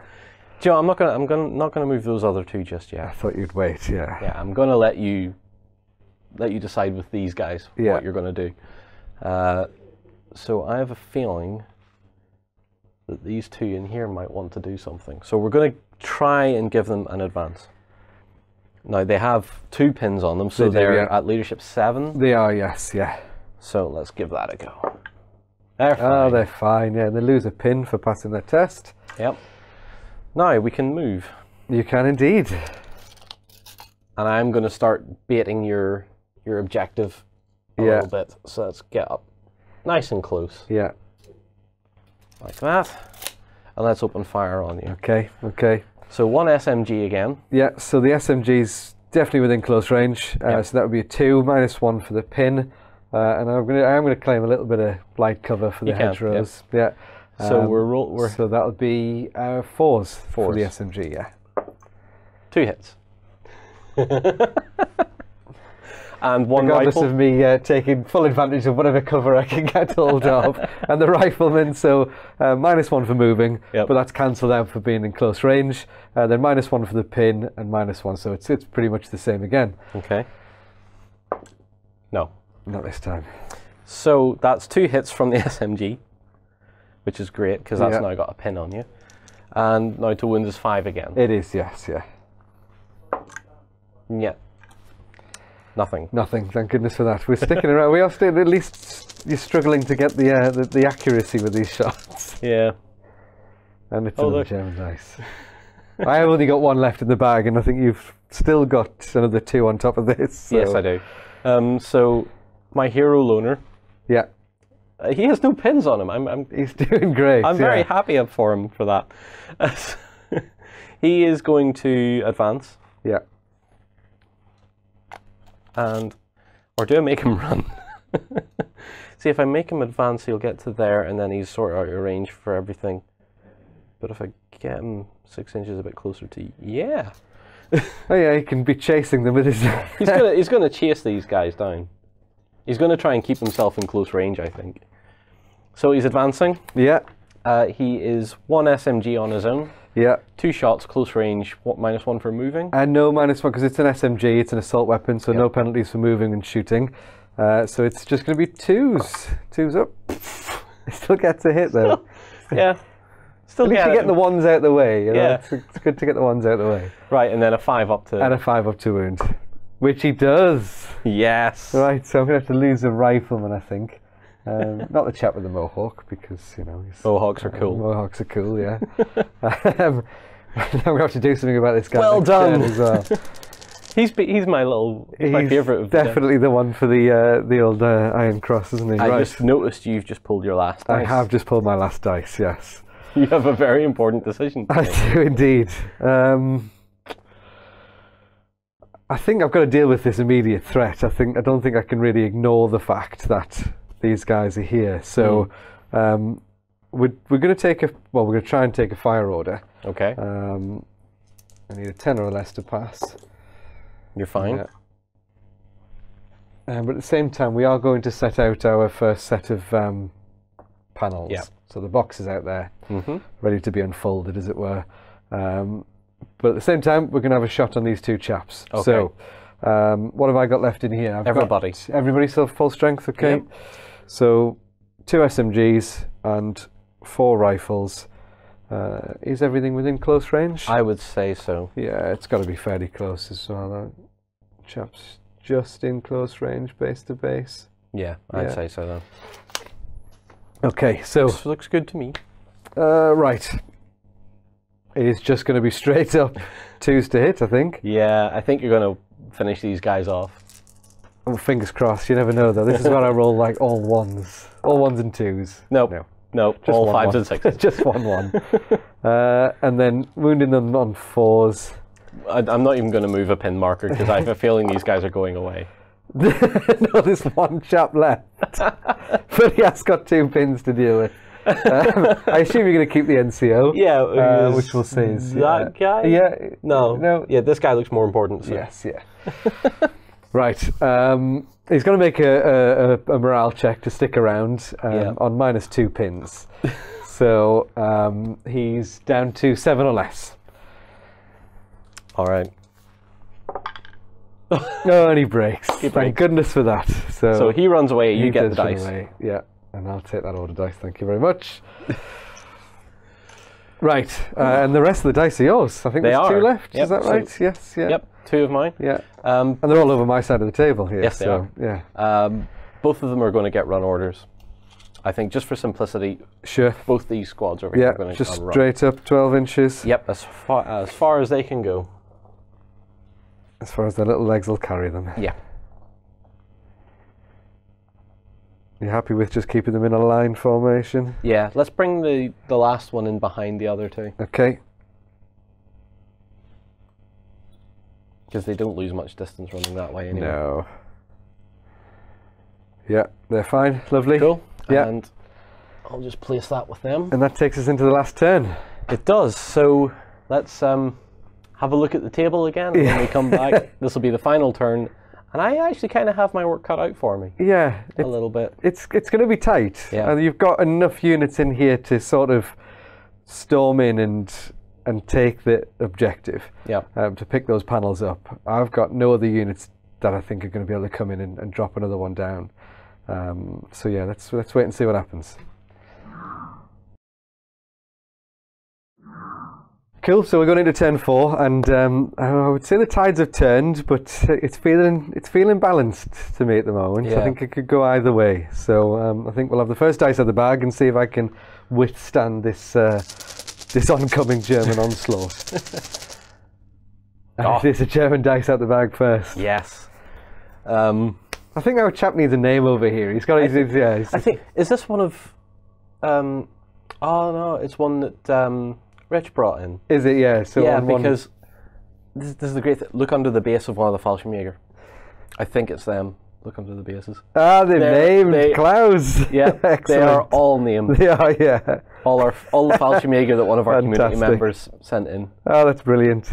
Joe, I'm not gonna move those other 2 just yet. I thought you'd wait, yeah. Yeah, I'm gonna let you decide with these guys what you're gonna do. So I have a feeling that these 2 in here might want to do something. So we're gonna try and give them an advance. Now they have 2 pins on them, so they're at leadership 7. They are, yes, yeah. So let's give that a go. They're fine. Oh, they're fine, yeah. They lose a pin for passing their test. Yep. Now we can move. You can indeed. And I'm going to start baiting your objective a little bit. So let's get up nice and close. Yeah. Like that. And let's open fire on you. Okay, okay. So 1 SMG again. Yeah, so the SMG's definitely within close range. So that would be a 2, -1 for the pin. And I'm gonna claim a little bit of light cover for the hedgerows. Yep. Yeah. So we're so that'll be 4s for the SMG. Yeah. 2 hits. And 1 regardless rifle. of me taking full advantage of whatever cover I can get hold of. And the rifleman, so -1 for moving, but that's cancelled out for being in close range. Then -1 for the pin and -1, so it's pretty much the same again. Okay. No. Not this time. So that's 2 hits from the SMG, which is great because that's now got a pin on you. And now to wound is 5 again. It is, yes, yeah. Yeah. Nothing. Nothing. Thank goodness for that. We're sticking around. We are still, at least you're struggling to get the accuracy with these shots. Yeah. And it's another German dice. I have only got 1 left in the bag, and I think you've still got another 2 on top of this. So. Yes, I do. So my hero loner. Yeah. He has no pins on him. He's doing great. I'm very happy for him for that. He is going to advance. Yeah. Or do I make him run? See, if I make him advance, he'll get to there, and then he's sort of out of range for everything. But if I get him 6 inches a bit closer to you, yeah. Oh yeah, he can be chasing them with his... He's gonna chase these guys down. He's gonna try and keep himself in close range, I think. So he's advancing. Yeah. He is 1 SMG on his own. Yeah. 2 shots, close range, -1 for moving. And no -1 because it's an SMG, it's an assault weapon, so no penalties for moving and shooting. So it's just going to be 2s. 2s up. Still gets a hit though. Yeah. Still at least you get the 1s out of the way. You know? Yeah. It's good to get the 1s out of the way. Right, and then a 5 up to... And a 5 up to wound. Which he does. Yes. Right, so I'm going to have to lose a rifleman, I think. Not the chap with the mohawk, because, you know... Mohawks are cool. Mohawks are cool, yeah. I'm going to have to do something about this guy. Well done. As well. He's my favourite of definitely the one for the old Iron Cross, isn't he? I just noticed you've just pulled your last dice. I have just pulled my last dice, yes. You have a very important decision to make. I do indeed. I think I've got to deal with this immediate threat. I don't think I can really ignore the fact that these guys are here. So we're going to we're going to try and take a fire order. Okay. I need a 10 or less to pass. You're fine. Yeah. But at the same time, we are going to set out our first set of panels. Yeah. So the box is out there, ready to be unfolded, as it were. But at the same time, we're going to have a shot on these 2 chaps. Okay. So what have I got left in here? Everybody still full strength, okay? Yep. So 2 SMGs and 4 rifles. Is everything within close range? I would say so. Yeah, it's got to be fairly close as well. That chap's just in close range, base to base. Yeah, I'd say so then. Okay, so... Looks good to me. Right. It is just going to be straight up 2s to hit, I think. Yeah, I think you're going to finish these guys off. Oh, fingers crossed, you never know though. This is where I roll like all 1s. All 1s and 2s. Nope. No, Just all 5s one. and 6s. Just 1-1. And then wounding them on 4s. I'm not even going to move a pin marker because I have a feeling these guys are going away. No, there's one chap left. But he has got 2 pins to deal with. I assume you're going to keep the NCO. Yeah, which we'll see is that guy. Yeah, no. Yeah, this guy looks more important. So. Yes, yeah. Right. He's going to make a morale check to stick around on -2 pins. So he's down to 7 or less. All right. Oh, and he breaks. Thank goodness for that. So he runs away. You get the dice. Away. Yeah. And I'll take that order dice, thank you very much. Right, and the rest of the dice are yours. I think there's 2 left, is that right? So, yes, yeah. Yep, 2 of mine. Yeah, and they're all over my side of the table here. Yes, they are. Yeah. Both of them are going to get run orders. I think just for simplicity, sure. Both these squads over here are going to just straight up 12 inches. Yep, as far as they can go. As far as their little legs will carry them. Yeah. You happy with just keeping them in a line formation? Yeah, let's bring the last one in behind the other 2. Okay. Because they don't lose much distance running that way anyway. No. Yeah, they're fine. Lovely. Cool. Yeah. And I'll just place that with them. And that takes us into the last turn. It does. So let's have a look at the table again. And when we come back, this will be the final turn. And I actually kind of have my work cut out for me. Yeah. A little bit. It's going to be tight. Yeah. And you've got enough units in here to sort of storm in and take the objective. Yeah. To pick those panels up. I've got no other units that I think are going to be able to come in and drop another one down. So yeah, let's wait and see what happens. Cool. So we're going into turn 4, and I would say the tides have turned, but it's feeling balanced to me at the moment. Yeah. I think it could go either way. So I think we'll have the first dice out of the bag and see if I can withstand this this oncoming German onslaught. There's a German dice out the bag first. Yes. I think our chap needs a name over here. He's got I think is this one of? Oh no, it's one that. Rich brought in. Is it? Yeah. So yeah, because this is the great thing. Look under the base of one of the Fallschirmjäger. I think it's them. Look under the bases. Ah, they've named Klaus. Yeah, they are all named. They are, yeah. All the Fallschirmjäger that one of our community members sent in. Oh, that's brilliant.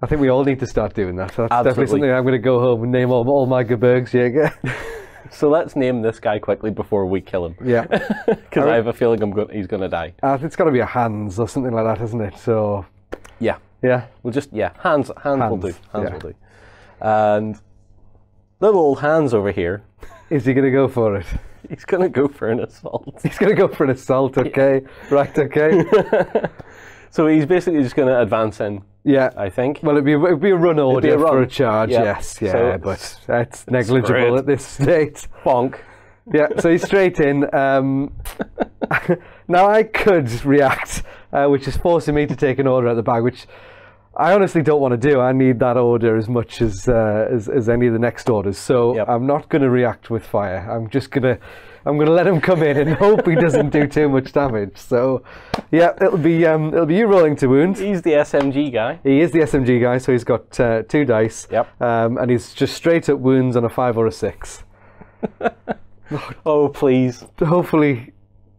I think we all need to start doing that. That's definitely something I'm going to go home and name all my Gebirgsjäger. So let's name this guy quickly before we kill him. Yeah. Because I have a feeling he's going to die. It's got to be a Hans or something like that, isn't it? So. Yeah. Yeah. We'll just, Hans will do. Hans will do. And little old Hans over here. Is he going to go for it? He's going to go for an assault. He's going to go for an assault, okay. Right, okay. So he's basically just going to advance in. Yeah, I think. Well, it'd be a run order for a charge. Yep. Yes, yeah, so but that's negligible at this state. Bonk. Yeah, so he's straight in. Now I could react, which is forcing me to take an order out of the bag, which I honestly don't want to do. I need that order as much as any of the next orders. So I'm not going to react with fire. I'm going to let him come in and hope he doesn't do too much damage. So, yeah, it'll be you rolling to wound. He's the SMG guy. He is the SMG guy, so he's got 2 dice. Yep. And he's just straight up wounds on a 5 or a 6. Oh, please. Hopefully.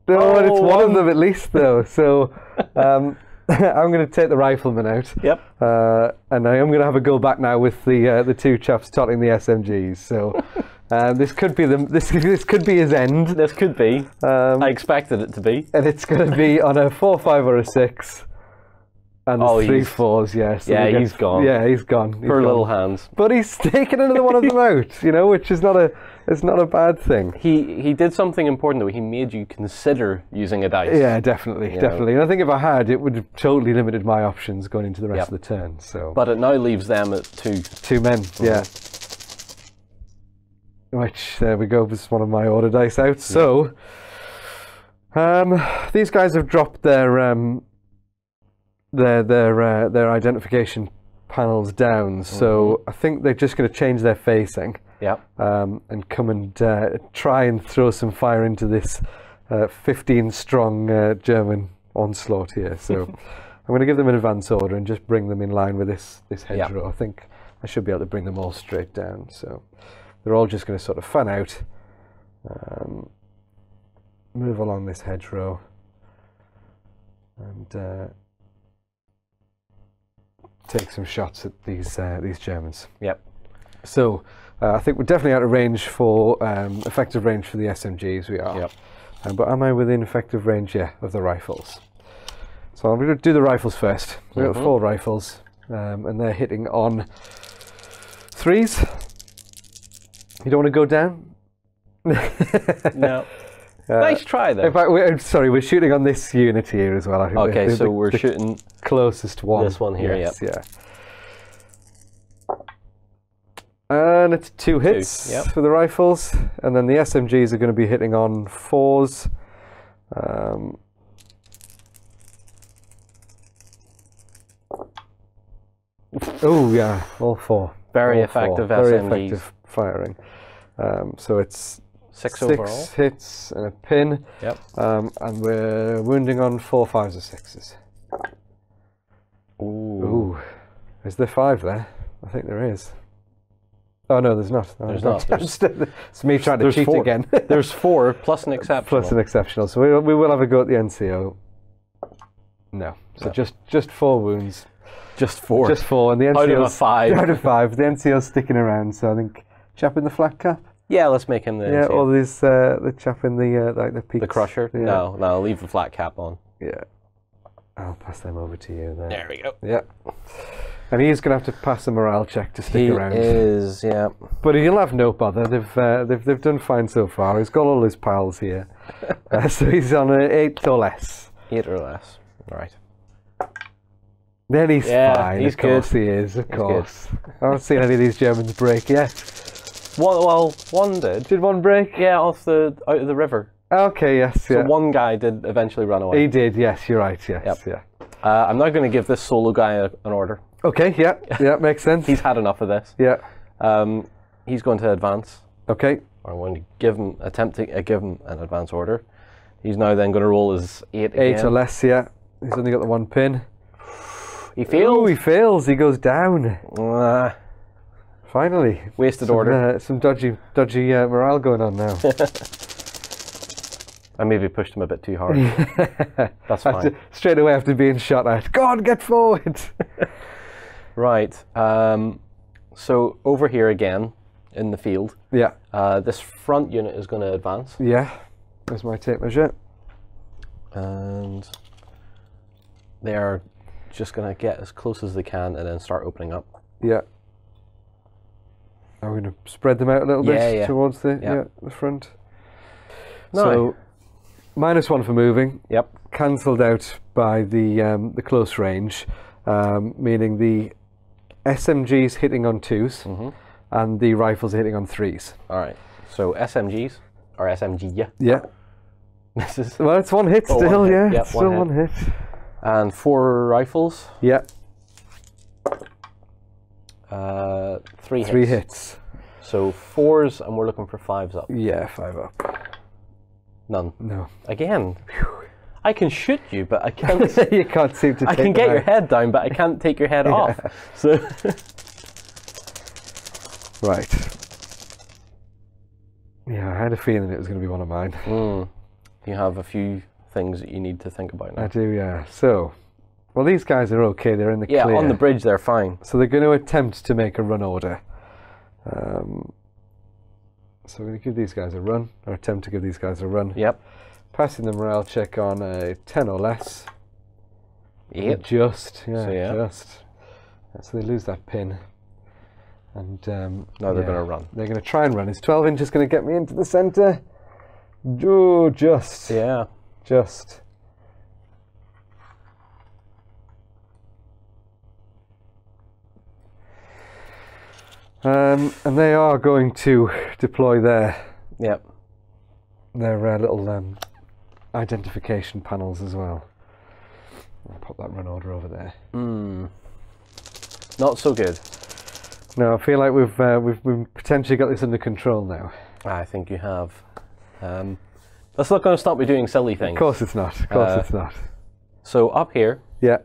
No, it's one of them at least, though. So, I'm going to take the rifleman out. Yep. And I am going to have a go back now with the 2 chaps totting the SMGs. So. This could be this could be his end. This could be. I expected it to be. And it's going to be on a 4, 5, or a 6. And 3 4s, yes. So he's gone. Yeah, he's gone. Poor little Hans. But he's taken another one of them out, which is not a bad thing. He did something important though. He made you consider using a dice. Yeah, definitely. And I think if I had, it would have totally limited my options going into the rest of the turn. So. But it now leaves them at 2. 2 men. Yeah. Which, there we go, was one of my order dice out. So, these guys have dropped their identification panels down. So I think they're just going to change their facing. Yeah. And come and try and throw some fire into this 15 strong German onslaught here. So I'm going to give them an advance order and just bring them in line with this hedgerow. I think I should be able to bring them all straight down. So they're all just going to sort of fan out, move along this hedgerow, and take some shots at these Germans. Yep. So I think we're definitely out of range for effective range for the SMGs. We are. Yep. But am I within effective range? Yeah, of the rifles. So I'm going to do the rifles first. We've got 4 rifles, and they're hitting on 3s. You don't want to go down? No. Nice try, though. In fact, we're shooting on this unit here as well. I think okay, so we're shooting closest one. This one here, yes, yeah. And it's 2 hits for the rifles, and then the SMGs are going to be hitting on 4s. Oh yeah, all 4. Very effective SMGs. Very effective firing. So it's 6 overall. Hits and a pin. Yep. And we're wounding on 4 5s or 6s. Ooh. Is there 5 there? I think there is. Oh no, there's not. There's not. It's me trying to cheat 4. again. There's 4 plus an exceptional. Plus an exceptional. So we will have a go at the NCO. No. So just 4 wounds. Just 4. Just 4. And the NCO's out of a 5. Out of 5. The NCO's sticking around. So I think chap in the flat cap. Yeah, let's make him the NCO. or this the chap in the like the peaks. The crusher. Yeah. No, I'll leave the flat cap on. Yeah. I'll pass them over to you then. There we go. Yeah. And he's going to have to pass a morale check to stick around. He is, yeah. But he'll have no bother. They've done fine so far. He's got all his pals here. So he's on an 8 or less. 8 or less. All right. Then he's fine. He's of course good. He is, of course. I haven't seen any of these Germans break yet. One did. Did one break? Yeah, out of the river. Okay, yes, So one guy did eventually run away. He did, yes, you're right, yes. Yep. Yeah. I'm now going to give this solo guy an order. Okay, yeah, makes sense. He's had enough of this. Yeah. He's going to advance. Okay. I'm going to attempt to give him an advance order. He's now then going to roll his 8 again. 8 or less, yeah. He's only got the 1 pin. He fails. Oh, he fails. He goes down. Finally. Wasted order. Some dodgy morale going on now. I maybe pushed him a bit too hard. That's fine. Straight away after being shot at. Go on, get forward. Right. So over here again in the field. Yeah. This front unit is going to advance. Yeah. There's my tape measure. And they are just going to get as close as they can and then start opening up. Yeah. Are we going to spread them out a little bit towards the front? No. So -1 for moving. Yep. Cancelled out by the close range, meaning the SMGs hitting on 2s and the rifles hitting on 3s. All right. So SMGs or SMG. Yeah. This is well, it's 1 hit still. 1 hit. Yeah. Yep, still 1 hit. And 4 rifles. Yeah. 3 hits. 3 hits. So 4s, and we're looking for 5s up. Yeah, 5 up. None. No. Again. I can shoot you, but I can't. You can't seem to. I can get your head down, but I can't take your head off. So. Right. Yeah, I had a feeling it was going to be one of mine. You have a few things that you need to think about now. I do, yeah. So, well, these guys are okay. They're in the clear. Yeah, on the bridge, they're fine. So they're going to attempt to make a run order. So we're going to give these guys a run, or attempt to give these guys a run. Yep. Passing the morale check on a 10 or less. 8. Just, yeah, so, yeah. just. So they lose that pin. And now they're going to run. They're going to try and run. Is 12 inches going to get me into the centre? Oh, just. Yeah. Just. And they are going to deploy their little identification panels as well. I'll pop that run order over there. Not so good. No, I feel like we've potentially got this under control now. I think you have. That's not going to stop me doing silly things. Of course it's not. Of course it's not. So up here, yeah,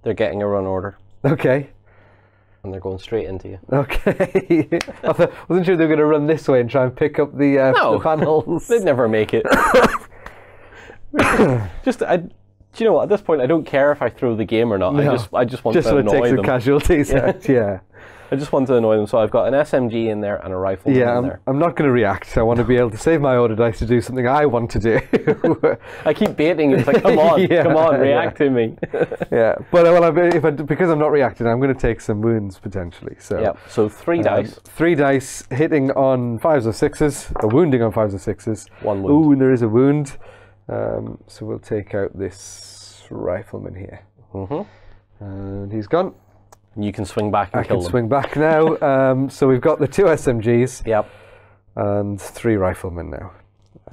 they're getting a run order. Okay. And they're going straight into you. Okay. I wasn't sure they were going to run this way and try and pick up the panels. They'd never make it. Do you know what? At this point, I don't care if I throw the game or not. No, I just want to annoy them. Just take some casualties out, yeah. I just want to annoy them. So I've got an SMG in there and a rifle in there. I'm not going to react. I want to be able to save my order dice to do something I want to do. I keep baiting you. It's like, come on, come on, react to me. Yeah, but because I'm not reacting, I'm going to take some wounds potentially. So yeah. So 3 dice. 3 dice hitting on 5s or 6s, or wounding on 5s or 6s. 1 wound. Ooh, and there is a wound. So we'll take out this rifleman here. And he's gone. You can swing back and kill them. I can swing back now. So we've got the 2 SMGs. Yep. And 3 riflemen now.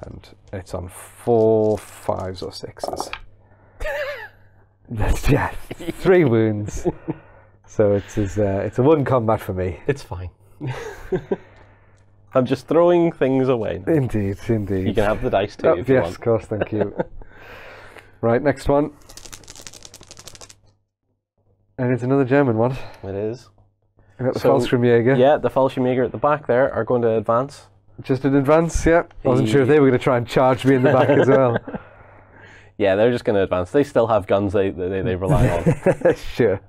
And it's on 4 5s or 6s. Yeah, 3 wounds. So it's a 1 combat for me. It's fine. I'm just throwing things away. Indeed, indeed. You can have the dice too if you want. Yes, of course, thank you. Right, next one. And it's another German one. It is. We've got the Fallschirmjäger. Yeah, the Fallschirmjäger at the back there are going to advance. Just in advance, yeah. I wasn't sure if they were going to try and charge me in the back as well. Yeah, they're just going to advance. They still have guns they rely on. Sure.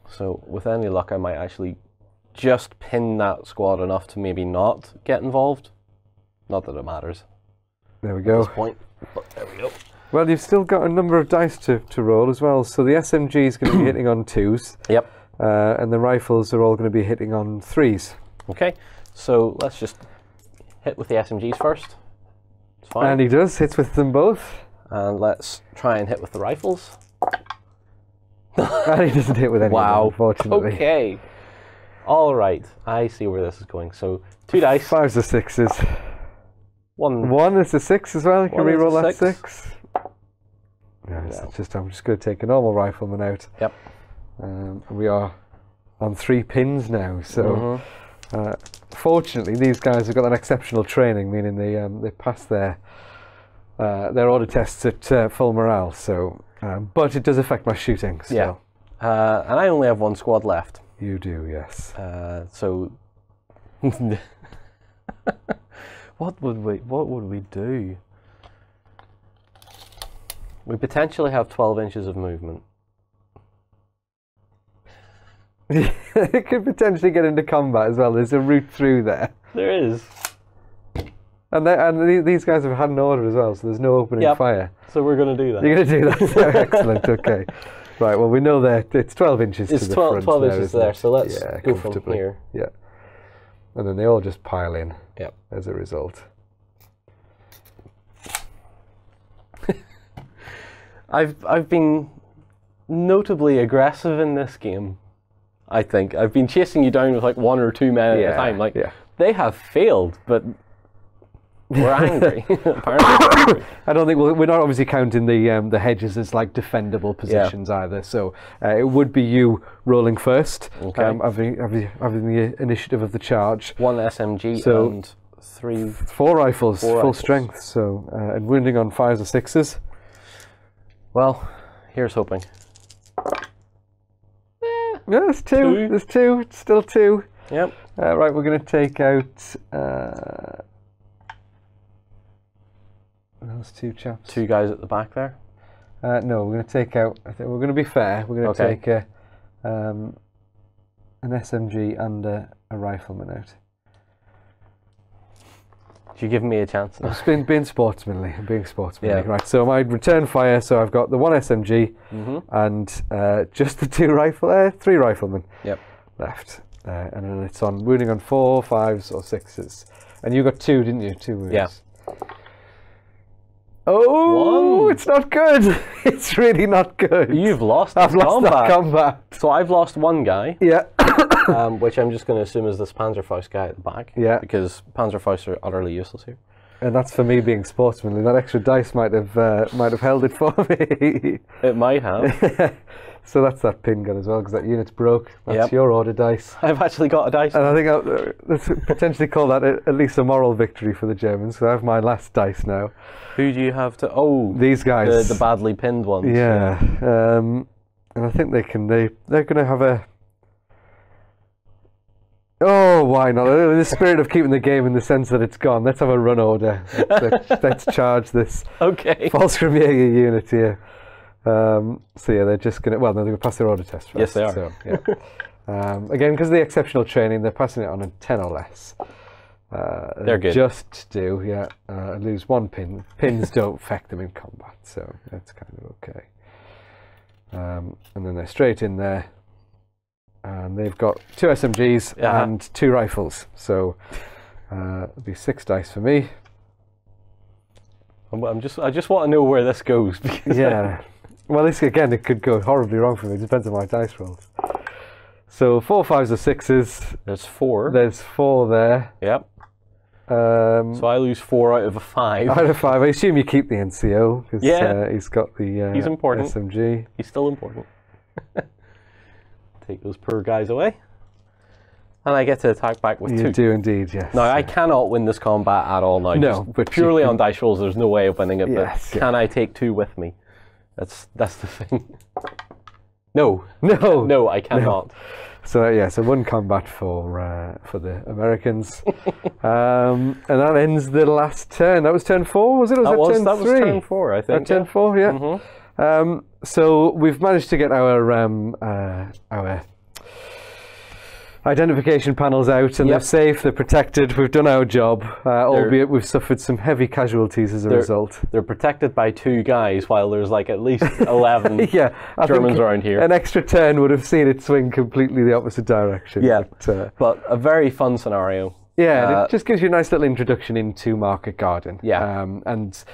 So with any luck, I might actually just pin that squad enough to maybe not get involved. Not that it matters. There we go. At this point, but there we go. Well, you've still got a number of dice to roll as well. So the SMG is going to be hitting on 2s. Yep. And the rifles are all going to be hitting on 3s. Okay. So let's just hit with the SMGs first. It's fine. And he does. Hits with them both. And let's try and hit with the rifles. And he doesn't hit with any of them, unfortunately. Okay. All right. I see where this is going. So 2 dice. 5s or 6s. 1 is a 6 as well. You can re-roll that 6. Yes, no. I'm just going to take a normal rifleman out. Yep. We are on 3 pins now, so fortunately these guys have got an exceptional training, meaning they pass their order tests at full morale. So, but it does affect my shooting still. Yeah. And I only have 1 squad left. You do, yes. So, what would we do? We potentially have 12 inches of movement. It could potentially get into combat as well. There's a route through there. There is. And these guys have had an order as well, so there's no opening fire. So we're going to do that. You're going to do that? Excellent, okay. Right, well, we know that it's 12 inches to the front. It's 12 inches there, so let's go from here. Yeah. And then they all just pile in yep. as a result. I've been notably aggressive in this game. I think I've been chasing you down with like 1 or 2 men at a time. Like they have failed, but we're angry. Apparently, I don't think we're not obviously counting the hedges as like defendable positions either. So it would be you rolling first, having the initiative of the charge. 1 SMG and 4 rifles, full strength. So and wounding on 5s or 6s. Well, here's hoping. Yeah, there's 2. There's 2. It's still 2. Yep. Right, we're going to take out those 2 chaps. 2 guys at the back there? No, we're going to take out, I think we're going to be fair, we're going to take an SMG and a rifleman out. You giving me a chance? I'm being sportsmanly. I'm being sportsmanly. Yeah. Right, so my return fire, so I've got the 1 SMG and just the 3 riflemen left. And then it's on wounding on 4, 5s or 6s. And you got 2, didn't you? 2 wounds. Yeah. Oh, 1. It's not good. It's really not good. You've lost I've lost that combat. So I've lost 1 guy. Yeah. Which I'm just going to assume is this Panzerfaust guy at the back. Yeah. Because Panzerfausts are utterly useless here. And that's for me being sportsmanly. That extra dice might have held it for me. It might have. So that's that pin gun as well, because that unit's broke. That's your order dice. I've actually got a dice. And I think let's potentially call that at least a moral victory for the Germans. So I have my last dice now. Who do you have to... Oh, these guys. The badly pinned ones. Yeah. And I think they're going to have a... Oh, why not? In the spirit of keeping the game in the sense that it's gone, let's have a run order. Let's charge this Volkskrieger unit here. So yeah, they're just going to... Well, no, they're going to pass their order test first. Yes, they are. So, yeah. Again, because of the exceptional training, they're passing it on a 10 or less. They're good. Just do, yeah. Lose 1 pin. Pins don't affect them in combat, so that's kind of okay. And then they're straight in there. And they've got 2 SMGs and 2 rifles. So it'll be 6 dice for me. I just want to know where this goes. Yeah. Well, this again, it could go horribly wrong for me. It depends on my dice rolls. So 4 5s or 6s. There's 4. There's 4 there. Yep. So I lose 4 out of a 5. Out of 5. I assume you keep the NCO because he's got the he's important. SMG. He's still important. Take those poor guys away. And I get to attack back with 2. You do indeed, yes. Now, I cannot win this combat at all now. No, but purely on dice rolls, there's no way of winning it. Yes, but can I take 2 with me? That's the thing. No. No. No, I cannot. No. So yeah, so 1 combat for the Americans. And that ends the last turn. That was turn 4, was it? Or was that was turn 4, I think. Turn 4, yeah. Mm-hmm. So we've managed to get our identification panels out, and they're safe, they're protected, we've done our job, albeit we've suffered some heavy casualties as a result. They're protected by 2 guys, while there's like at least 11 Germans around here. An extra turn would have seen it swing completely the opposite direction. Yeah, but a very fun scenario. Yeah, it just gives you a nice little introduction into Market Garden. Yeah. And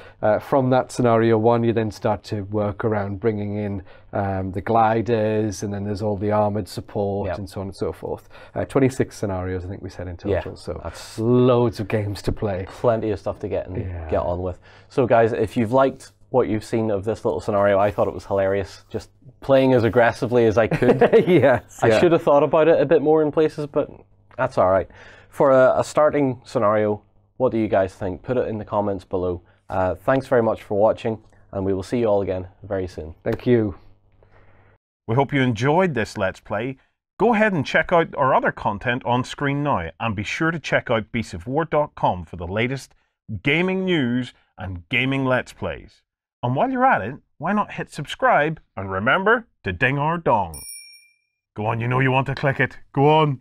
from that scenario 1, you then start to work around bringing in the gliders, and then there's all the armoured support and so on and so forth. 26 scenarios, I think we said in total. So that's loads of games to play. Plenty of stuff to get on with. So guys, if you've liked what you've seen of this little scenario, I thought it was hilarious. Just playing as aggressively as I could. Yes. I should have thought about it a bit more in places, but that's all right. For a starting scenario, what do you guys think? Put it in the comments below. Thanks very much for watching, and we will see you all again very soon. Thank you. We hope you enjoyed this Let's Play. Go ahead and check out our other content on screen now, and be sure to check out beastsofwar.com for the latest gaming news and gaming Let's Plays. And while you're at it, why not hit subscribe, and remember to ding our dong. Go on, you know you want to click it. Go on.